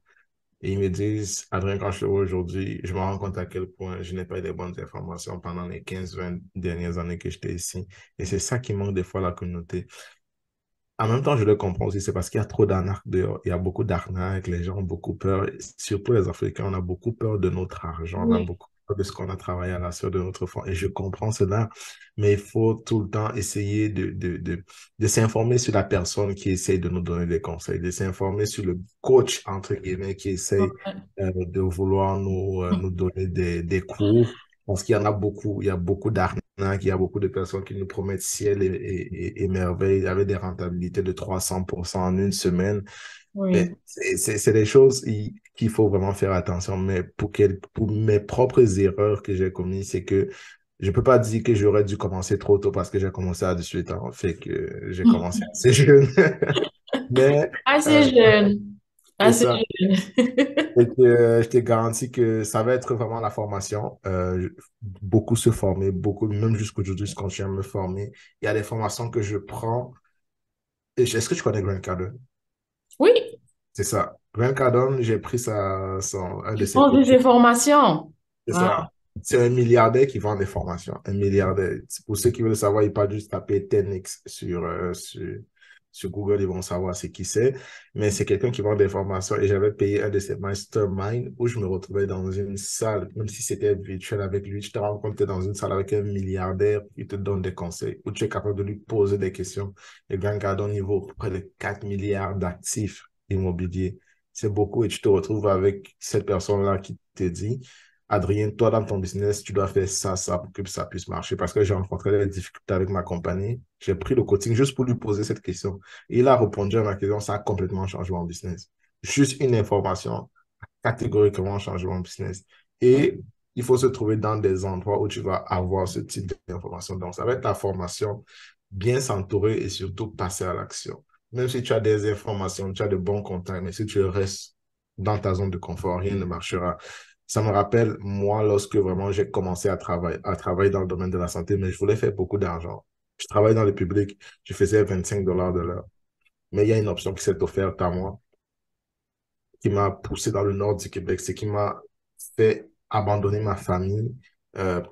Et ils me disent, Adrien, quand je te vois aujourd'hui, je me rends compte à quel point je n'ai pas eu les bonnes informations pendant les 15-20 dernières années que j'étais ici. Et c'est ça qui manque des fois à la communauté. En même temps, je le comprends aussi, c'est parce qu'il y a trop d'arnaques dehors. Il y a beaucoup d'arnaques, les gens ont beaucoup peur. Surtout les Africains, on a beaucoup peur de notre argent, on a Oui. beaucoup peur de ce qu'on a travaillé à la sueur de notre front. Et je comprends cela, mais il faut tout le temps essayer de s'informer sur la personne qui essaye de nous donner des conseils, de s'informer sur le coach, entre guillemets, qui essaye de vouloir nous donner des cours. Parce qu'il y en a beaucoup, il y a beaucoup d'arnaques, il y a beaucoup de personnes qui nous promettent ciel et merveille avec des rentabilités de 300% en une semaine. Oui. Mais c'est des choses qu'il faut vraiment faire attention. Mais pour mes propres erreurs que j'ai commises, c'est que Je peux pas dire que j'aurais dû commencer trop tôt parce que j'ai commencé à 18 ans, fait que j'ai commencé assez jeune. Mais Assez euh, jeune. c'est Assez ça. jeune. Et que, je te garantis que ça va être vraiment la formation. Beaucoup se former, beaucoup, même jusqu'aujourd'hui, je continue à me former. Il y a des formations que je prends. Est-ce que tu connais Grant Cardone? Oui, C'est ça. Grant Cardone, j'ai pris un de ils ses font des coachings. formations. C'est Wow. ça. C'est un milliardaire qui vend des formations. Un milliardaire. Pour ceux qui veulent savoir, ils pas juste taper 10X sur Google, ils vont savoir c'est qui c'est. Mais c'est quelqu'un qui vend des formations et j'avais payé un de ses masterminds où je me retrouvais dans une salle, même si c'était virtuel avec lui, je te rends compte que tu es dans une salle avec un milliardaire qui te donne des conseils, où tu es capable de lui poser des questions. Et Grant Cardone, il vaut près de 4 milliards d'actifs immobiliers. C'est beaucoup et tu te retrouves avec cette personne-là qui te dit, Adrien, toi, dans ton business, tu dois faire ça pour que ça puisse marcher. Parce que j'ai rencontré des difficultés avec ma compagnie. J'ai pris le coaching juste pour lui poser cette question. Et il a répondu à ma question. Ça a complètement changé mon business. Juste une information a catégoriquement changé mon business. Et il faut se trouver dans des endroits où tu vas avoir ce type d'information. Donc, ça va être ta formation, bien s'entourer et surtout passer à l'action. Même si tu as des informations, tu as de bons contacts, mais si tu restes dans ta zone de confort, rien ne marchera. Ça me rappelle, moi, lorsque vraiment j'ai commencé à travailler dans le domaine de la santé, mais je voulais faire beaucoup d'argent. Je travaille dans le public, je faisais 25 dollars de l'heure. Mais il y a une option qui s'est offerte à moi, qui m'a poussé dans le nord du Québec, c'est qui m'a fait abandonner ma famille.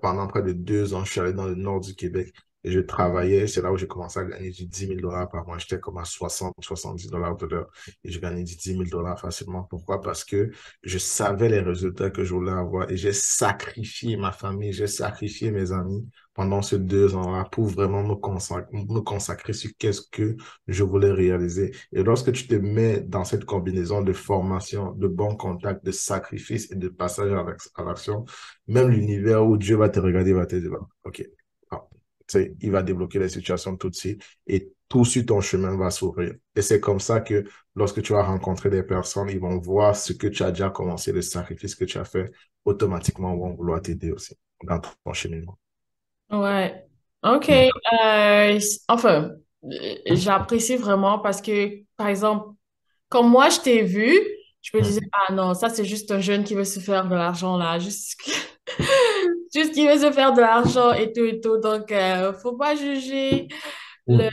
Pendant près de 2 ans, je suis allé dans le nord du Québec et je travaillais. C'est là où j'ai commencé à gagner du 10 000 dollars par mois. J'étais comme à 60, 70 dollars de l'heure et je gagnais du 10 000 dollars facilement. Pourquoi? Parce que je savais les résultats que je voulais avoir et j'ai sacrifié ma famille, j'ai sacrifié mes amis pendant ces 2 ans-là pour vraiment me consacrer sur qu'est-ce que je voulais réaliser. Et lorsque tu te mets dans cette combinaison de formation, de bons contacts, de sacrifice et de passage à l'action, même l'univers où Dieu va te regarder va te dire, OK, ah, il va débloquer les situations tout de suite et tout sur ton chemin va s'ouvrir. Et c'est comme ça que lorsque tu vas rencontrer des personnes, ils vont voir ce que tu as déjà commencé, le sacrifice que tu as fait, automatiquement, ils vont vouloir t'aider aussi dans ton cheminement. Ouais. OK. Mm. Enfin, j'apprécie vraiment parce que, par exemple, comme moi, je t'ai vu, je me disais, Mm. ah non, ça, c'est juste un jeune qui veut se faire de l'argent là. Juste, juste qui veut se faire de l'argent et tout et tout. Donc, faut pas juger le,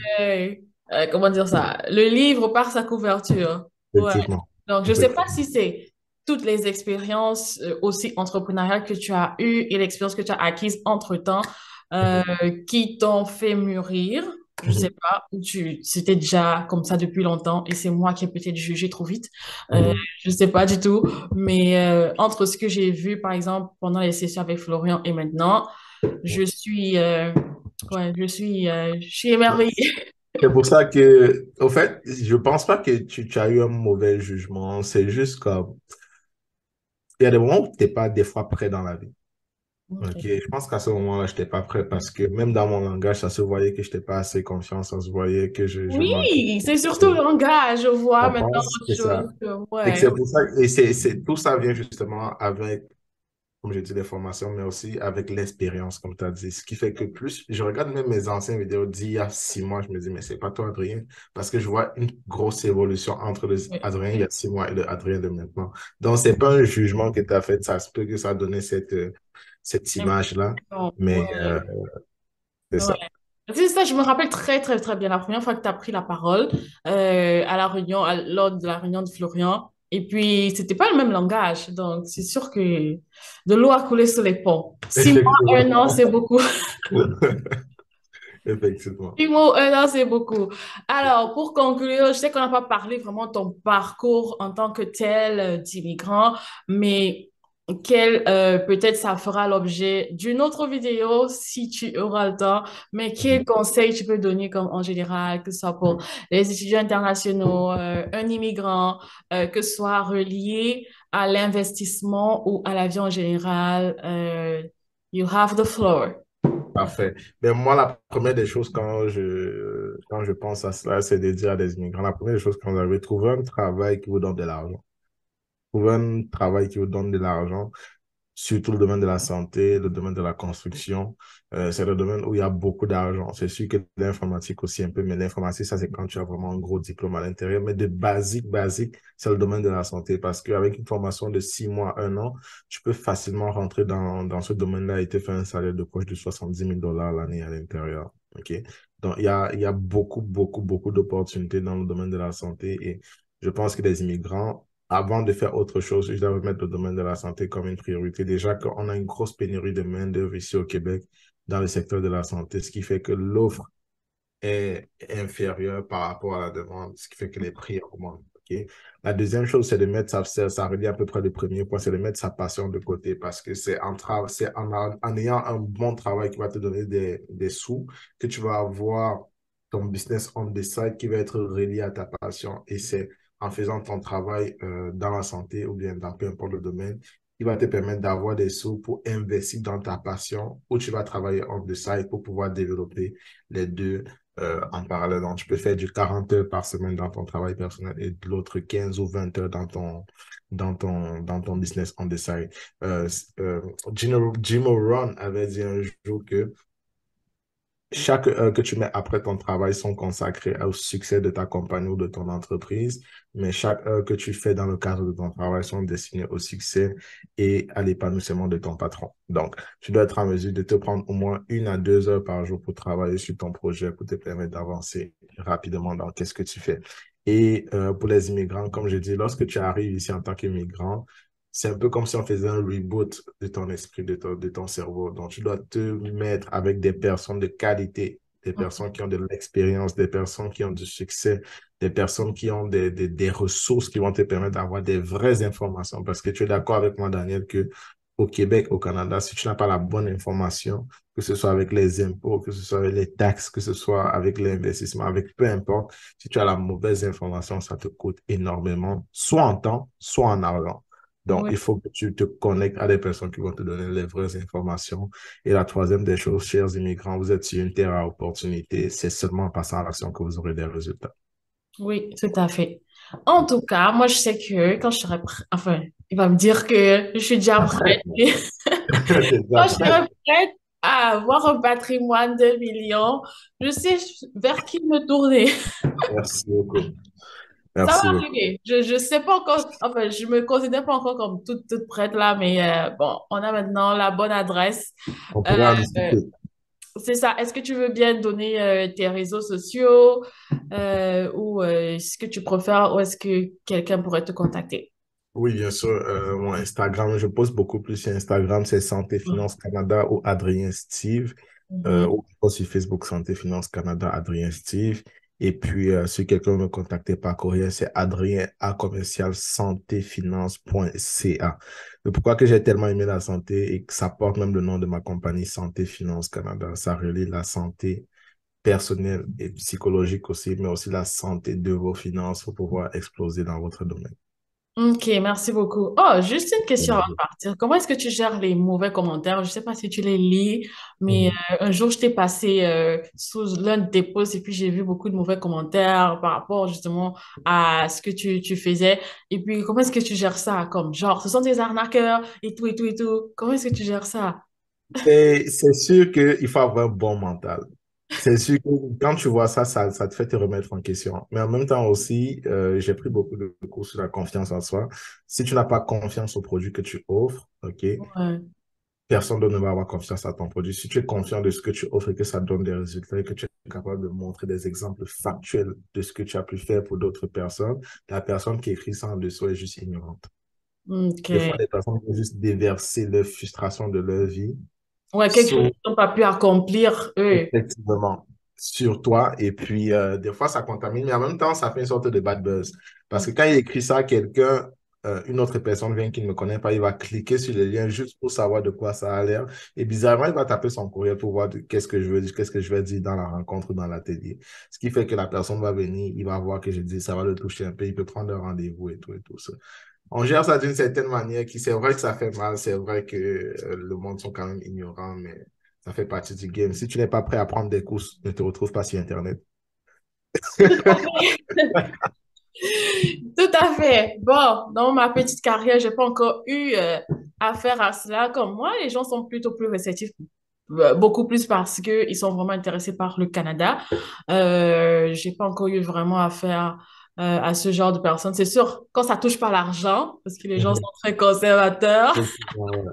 Mm. comment dire ça, le livre par sa couverture. Ouais. Effectivement. Donc, je sais pas Effectivement. si c'est toutes les expériences aussi entrepreneuriales que tu as eues et l'expérience que tu as acquise entre-temps euh, Mhm. qui t'ont fait mûrir. Je sais Mhm. pas, ou c'était déjà comme ça depuis longtemps et c'est moi qui ai peut-être jugé trop vite. Euh, Mhm. je sais pas du tout, mais entre ce que j'ai vu, par exemple, pendant les sessions avec Florian et maintenant, je suis, ouais, je suis émerveillée. C'est pour ça que, au fait, je pense pas que tu as eu un mauvais jugement. C'est juste comme, il y a des moments où tu n'es pas des fois prêt dans la vie. Ok, Ok. je pense qu'à ce moment-là, je n'étais pas prêt parce que même dans mon langage, ça se voyait que je n'étais pas assez confiant, ça se voyait que je manquais. Oui, c'est surtout le langage, je vois Je maintenant pense autre que chose. ça. Et que Ouais. c'est pour ça, et tout ça vient justement avec comme j'ai dit, des formations, mais aussi avec l'expérience, comme tu as dit. Ce qui fait que plus, je regarde même mes anciennes vidéos d'il y a 6 mois, je me dis, mais c'est pas toi, Adrien, parce que je vois une grosse évolution entre le Oui. Adrien il y a 6 mois et le Adrien de maintenant. Donc, c'est pas un jugement que tu as fait, ça se peut que ça a donné cette image-là, mais Ouais. c'est Ouais. ça. C'est ça, je me rappelle très, très, très bien la première fois que tu as pris la parole à la réunion, lors de la réunion de Florian. Et puis, c'était pas le même langage. Donc, c'est sûr que de l'eau a coulé sur les ponts. 6 mois, Effectivement. 1 an, c'est beaucoup. Effectivement. 6 mois, 1 an, c'est beaucoup. Alors, pour conclure, je sais qu'on n'a pas parlé vraiment de ton parcours en tant que tel d'immigrant, mais peut-être ça fera l'objet d'une autre vidéo si tu auras le temps. Mais quel conseil tu peux donner comme en général, que ce soit pour les étudiants internationaux, un immigrant, que ce soit relié à l'investissement ou à la vie en général? You have the floor. Parfait. Mais moi, la première des choses quand je pense à cela, c'est de dire à des immigrants, la première des choses quand vous avez trouvé un travail qui vous donne de l'argent. Trouver un travail qui vous donne de l'argent. surtout le domaine de la santé, le domaine de la construction. C'est le domaine où il y a beaucoup d'argent. C'est sûr que l'informatique aussi un peu, mais l'informatique, ça, c'est quand tu as vraiment un gros diplôme à l'intérieur. Mais de basique, c'est le domaine de la santé parce qu'avec une formation de 6 mois, 1 an, tu peux facilement rentrer dans ce domaine-là et te faire un salaire de proche de 70 000 $ l'année à l'intérieur. OK? Donc, il y a beaucoup d'opportunités dans le domaine de la santé et je pense que les immigrants avant de faire autre chose, je dois mettre le domaine de la santé comme une priorité. Déjà qu'on a une grosse pénurie de main-d'œuvre ici au Québec dans le secteur de la santé, ce qui fait que l'offre est inférieure par rapport à la demande, ce qui fait que les prix augmentent. OK? La deuxième chose, c'est de mettre ça relie à peu près le premier point, c'est de mettre sa passion de côté parce que c'est en ayant un bon travail qui va te donner des sous que tu vas avoir ton business on the side qui va être relié à ta passion. Et c'est en faisant ton travail dans la santé ou bien dans peu importe le domaine qui va te permettre d'avoir des sous pour investir dans ta passion où tu vas travailler on the side pour pouvoir développer les deux en parallèle. Donc, tu peux faire du 40 heures par semaine dans ton travail personnel et de l'autre 15 ou 20 heures dans ton business on the side. Euh, Jim Rohn avait dit un jour que chaque heure que tu mets après ton travail sont consacrées au succès de ta compagnie ou de ton entreprise, mais chaque heure que tu fais dans le cadre de ton travail sont destinées au succès et à l'épanouissement de ton patron. Donc, tu dois être en mesure de te prendre au moins 1 à 2 heures par jour pour travailler sur ton projet, pour te permettre d'avancer rapidement dans qu'est-ce que tu fais. Et pour les immigrants, comme je dis, lorsque tu arrives ici en tant qu'immigrant, c'est un peu comme si on faisait un reboot de ton esprit, de ton cerveau. Donc, tu dois te mettre avec des personnes de qualité, des personnes qui ont de l'expérience, des personnes qui ont du succès, des personnes qui ont des ressources qui vont te permettre d'avoir des vraies informations. Parce que tu es d'accord avec moi, Daniel, que au Québec, au Canada, si tu n'as pas la bonne information, que ce soit avec les impôts, que ce soit avec les taxes, que ce soit avec l'investissement, avec peu importe, si tu as la mauvaise information, ça te coûte énormément, soit en temps, soit en argent. Donc, Oui. il faut que tu te connectes à des personnes qui vont te donner les vraies informations. Et la troisième des choses, chers immigrants, vous êtes sur une terre à opportunité. C'est seulement en passant à l'action que vous aurez des résultats. Oui, tout à fait. En tout cas, moi, je sais que quand je serai prête, enfin, il va me dire que je suis déjà prête. C'est Quand déjà je prêt. serai prête à avoir un patrimoine de millions, je sais vers qui me tourner. Merci beaucoup. Ça va Merci beaucoup. arriver. Je sais pas encore, enfin, je me considère pas encore comme toute prête là, mais bon, on a maintenant la bonne adresse. On Euh, pourra en discuter. c'est ça. Est-ce que tu veux bien donner tes réseaux sociaux ou est-ce que tu préfères ou est-ce que quelqu'un pourrait te contacter? Oui, bien sûr. Mon Instagram, je poste beaucoup plus sur Instagram, c'est Santé Finance Canada ou Adrien Steve. Mhm. Ou encore sur Facebook Santé Finance Canada, Adrien Steve. Et puis, si quelqu'un veut me contacter par courriel, c'est adrien à commercial santéfinance.ca. Mais pourquoi que j'ai tellement aimé la santé et que ça porte même le nom de ma compagnie Santé Finance Canada, ça relie la santé personnelle et psychologique aussi, mais aussi la santé de vos finances pour pouvoir exploser dans votre domaine. Ok, merci beaucoup. Oh, juste une question avant de partir. Comment est-ce que tu gères les mauvais commentaires? Je sais pas si tu les lis, mais Mhm. un jour, je t'ai passé sous l'un de tes posts et puis j'ai vu beaucoup de mauvais commentaires par rapport justement à ce que tu faisais. Et puis, comment est-ce que tu gères ça? Comme genre, ce sont des arnaqueurs et tout et tout et tout. Comment est-ce que tu gères ça? C'est sûr qu'il faut avoir un bon mental. C'est sûr que quand tu vois ça, ça te fait te remettre en question. Mais en même temps aussi, j'ai pris beaucoup de cours sur la confiance en soi. Si tu n'as pas confiance au produit que tu offres, OK, Ouais. personne d'autre ne va avoir confiance à ton produit. Si tu es confiant de ce que tu offres et que ça donne des résultats et que tu es capable de montrer des exemples factuels de ce que tu as pu faire pour d'autres personnes, la personne qui écrit ça en dessous est juste ignorante. Ok. Des fois, les personnes vont juste déverser leur frustration de leur vie Ouais, quelque chose sur qu'ils n'ont pas pu accomplir, eux. effectivement sur toi. Et puis, des fois, ça contamine, mais en même temps, ça fait une sorte de bad buzz. Parce que quand il écrit ça, une autre personne vient qui ne me connaît pas, il va cliquer sur le lien juste pour savoir de quoi ça a l'air. Et bizarrement, il va taper son courriel pour voir qu'est-ce que je veux dire, qu'est-ce que je vais dire dans la rencontre ou dans l'atelier. Ce qui fait que la personne va venir, il va voir que je dis, ça va le toucher un peu, il peut prendre un rendez-vous et tout ça. On gère ça d'une certaine manière qui, c'est vrai que ça fait mal, c'est vrai que le monde sont quand même ignorants, mais ça fait partie du game. Si tu n'es pas prêt à prendre des courses, ne te retrouve pas sur Internet. Tout à fait. Bon, dans ma petite carrière, j'ai pas encore eu affaire à cela. Comme moi, les gens sont plutôt plus réceptifs, beaucoup plus parce qu'ils sont vraiment intéressés par le Canada. J'ai pas encore eu vraiment affaire à ce genre de personnes. C'est sûr, quand ça touche pas l'argent, parce que les gens sont très conservateurs. Effectivement, ouais.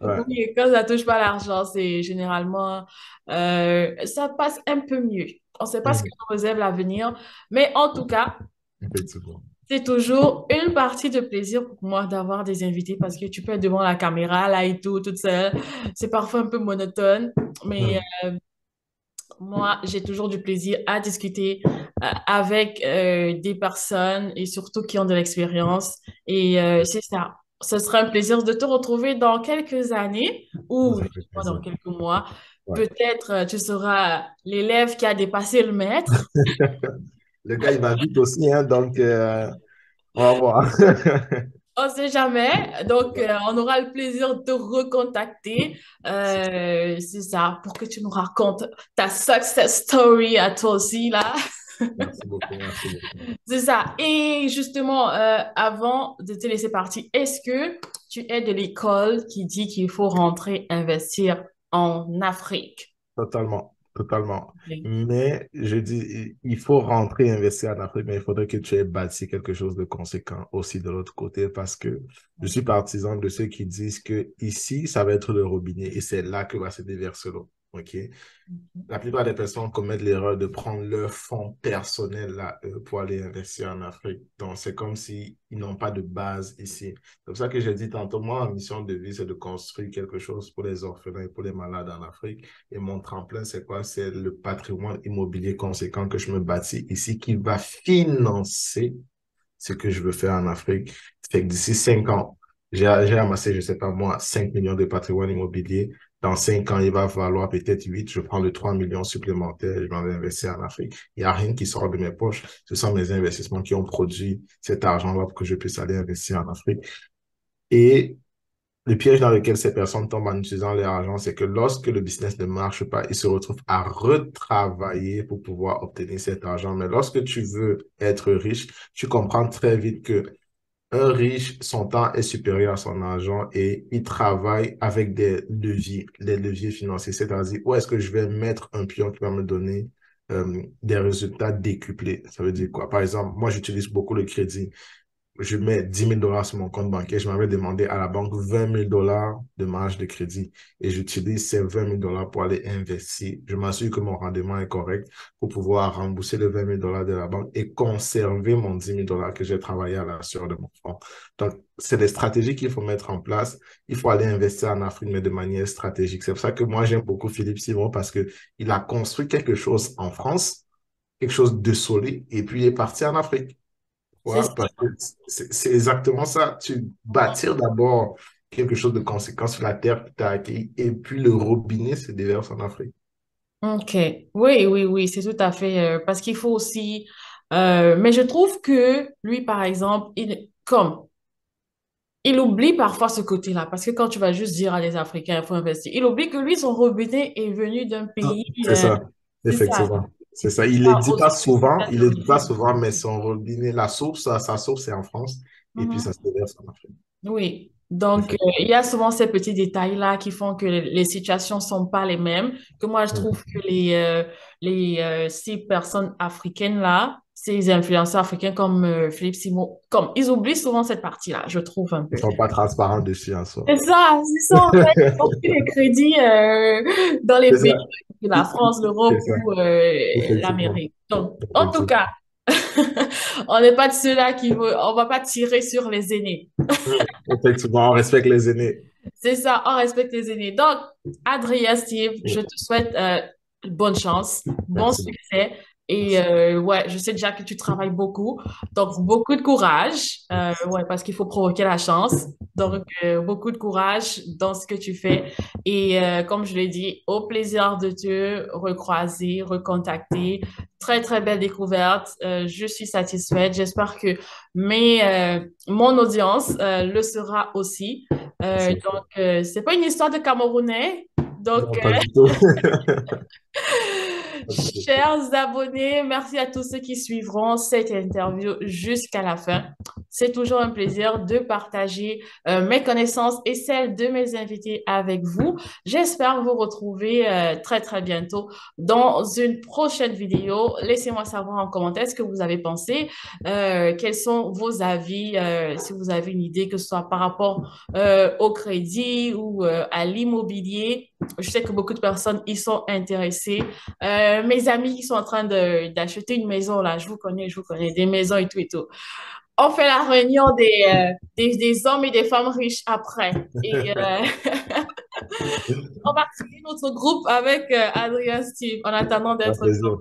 Ouais. Oui, quand ça touche pas l'argent, c'est généralement, ça passe un peu mieux. On ne sait pas ce que Mhm. nous réserve l'avenir, mais en tout cas, Effectivement. c'est toujours une partie de plaisir pour moi d'avoir des invités parce que tu peux être devant la caméra, là et tout, toute seule. C'est parfois un peu monotone, mais Mhm. moi, j'ai toujours du plaisir à discuter avec des personnes et surtout qui ont de l'expérience. Et c'est ça. Ce sera un plaisir de te retrouver dans quelques années ou Ça fait justement dans plaisir. quelques mois. Ouais. Peut-être tu seras l'élève qui a dépassé le maître. Le gars, il va vite aussi, hein, donc on va voir. On ne sait jamais. Donc, on aura le plaisir de te recontacter. C'est ça, pour que tu nous racontes ta success story à toi aussi, là. Merci beaucoup, merci beaucoup. C'est ça. Et justement, avant de te laisser partir, est-ce que tu es de l'école qui dit qu'il faut rentrer investir en Afrique? Totalement, totalement. Oui. Mais je dis, il faut rentrer investir en Afrique, mais il faudrait que tu aies bâti quelque chose de conséquent aussi de l'autre côté parce que je suis partisan de ceux qui disent que ici, ça va être le robinet et c'est là que va se déverser l'eau. OK? La plupart des personnes commettent l'erreur de prendre leur fonds personnel là, pour aller investir en Afrique. Donc, c'est comme s'ils n'ont pas de base ici. C'est pour ça que j'ai dit tantôt, moi, ma mission de vie, c'est de construire quelque chose pour les orphelins et pour les malades en Afrique. Et mon tremplin, c'est quoi? C'est le patrimoine immobilier conséquent que je me bâtis ici qui va financer ce que je veux faire en Afrique. Fait que d'ici 5 ans, j'ai amassé, je sais pas moi, 5 millions de patrimoine immobilier. Dans 5 ans, il va falloir peut-être 8. Je prends les 3 millions supplémentaires et je vais investir en Afrique. Il n'y a rien qui sort de mes poches. Ce sont mes investissements qui ont produit cet argent-là pour que je puisse aller investir en Afrique. Et le piège dans lequel ces personnes tombent en utilisant leur argent, c'est que lorsque le business ne marche pas, ils se retrouvent à retravailler pour pouvoir obtenir cet argent. Mais lorsque tu veux être riche, tu comprends très vite que un riche, son temps est supérieur à son argent et il travaille avec des leviers, les leviers financiers. C'est-à-dire, où est-ce que je vais mettre un pion qui va me donner des résultats décuplés? Ça veut dire quoi? Par exemple, moi, j'utilise beaucoup le crédit. Je mets 10 000 $ sur mon compte bancaire. Je m'avais demandé à la banque 20 000 $ de marge de crédit et j'utilise ces 20 000 $ pour aller investir. Je m'assure que mon rendement est correct pour pouvoir rembourser les 20 000 $ de la banque et conserver mon 10 000 $ que j'ai travaillé à la sueur de mon front. Donc, c'est des stratégies qu'il faut mettre en place. Il faut aller investir en Afrique, mais de manière stratégique. C'est pour ça que moi, j'aime beaucoup Philippe Simon parce que il a construit quelque chose en France, quelque chose de solide, et puis il est parti en Afrique. C'est Ouais, ça. parce que c'est exactement ça. Tu bâtir d'abord quelque chose de conséquent sur la terre que tu as acquis et puis le robinet se déverse en Afrique. OK. Oui, oui, oui, c'est tout à fait. Parce qu'il faut aussi. Mais je trouve que lui, par exemple, il oublie parfois ce côté-là. Parce que quand tu vas juste dire à les Africains, il faut investir, il oublie que lui, son robinet est venu d'un Ah, pays. c'est ça, C'est ça. effectivement. C'est ça. Il ne le Pas dit pas aussi souvent, il le dit pas d'origine. souvent, mais son robinet, la source, sa source, c'est en France et puis ça se déverse en Afrique. Oui, donc Effectivement. il y a souvent ces petits détails-là qui font que les situations sont pas les mêmes, que moi je trouve que ces personnes africaines-là, ces influenceurs africains comme Philippe Simon, comme ils oublient souvent cette partie-là, je trouve un Ils peu. ne sont pas transparents dessus en soi. C'est ça en fait, ils ont pris les crédits dans les C'est pays ça. de la France, C'est l'Europe ça. ou Effectivement. l'Amérique. Donc, en tout Effectivement. cas, on n'est pas de ceux-là on va pas tirer sur les aînés. Effectivement, on respecte les aînés. C'est ça, on respecte les aînés. Donc, Adrien, Steve, je te souhaite bonne chance, bon Merci beaucoup. succès. Et Merci. ouais, je sais déjà que tu travailles beaucoup. Donc, beaucoup de courage. Ouais, parce qu'il faut provoquer la chance. Donc, beaucoup de courage dans ce que tu fais. Et comme je l'ai dit, au plaisir de te recroiser, recontacter. Très, très belle découverte. Je suis satisfaite. J'espère que mon audience le sera aussi. Merci. C'est pas une histoire de Camerounais. Donc, Non, pas du tout. Pas de souci. Chers abonnés, merci à tous ceux qui suivront cette interview jusqu'à la fin. C'est toujours un plaisir de partager mes connaissances et celles de mes invités avec vous. J'espère vous retrouver très, très bientôt dans une prochaine vidéo. Laissez-moi savoir en commentaire ce que vous avez pensé, quels sont vos avis, si vous avez une idée, que ce soit par rapport au crédit ou à l'immobilier. Je sais que beaucoup de personnes y sont intéressées. Mes amis qui sont en train d'acheter une maison, là, je vous connais, des maisons et tout et tout. On fait la réunion des hommes et des femmes riches après. Et on va créer notre groupe avec Adrien Steve en attendant Un d'être plaisir.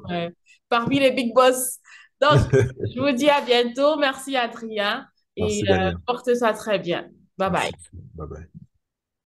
parmi les big boss. Donc, je vous dis à bientôt. Merci, Adrien. Et Merci, Daniel. porte-toi très bien. Bye Merci. bye. Bye bye.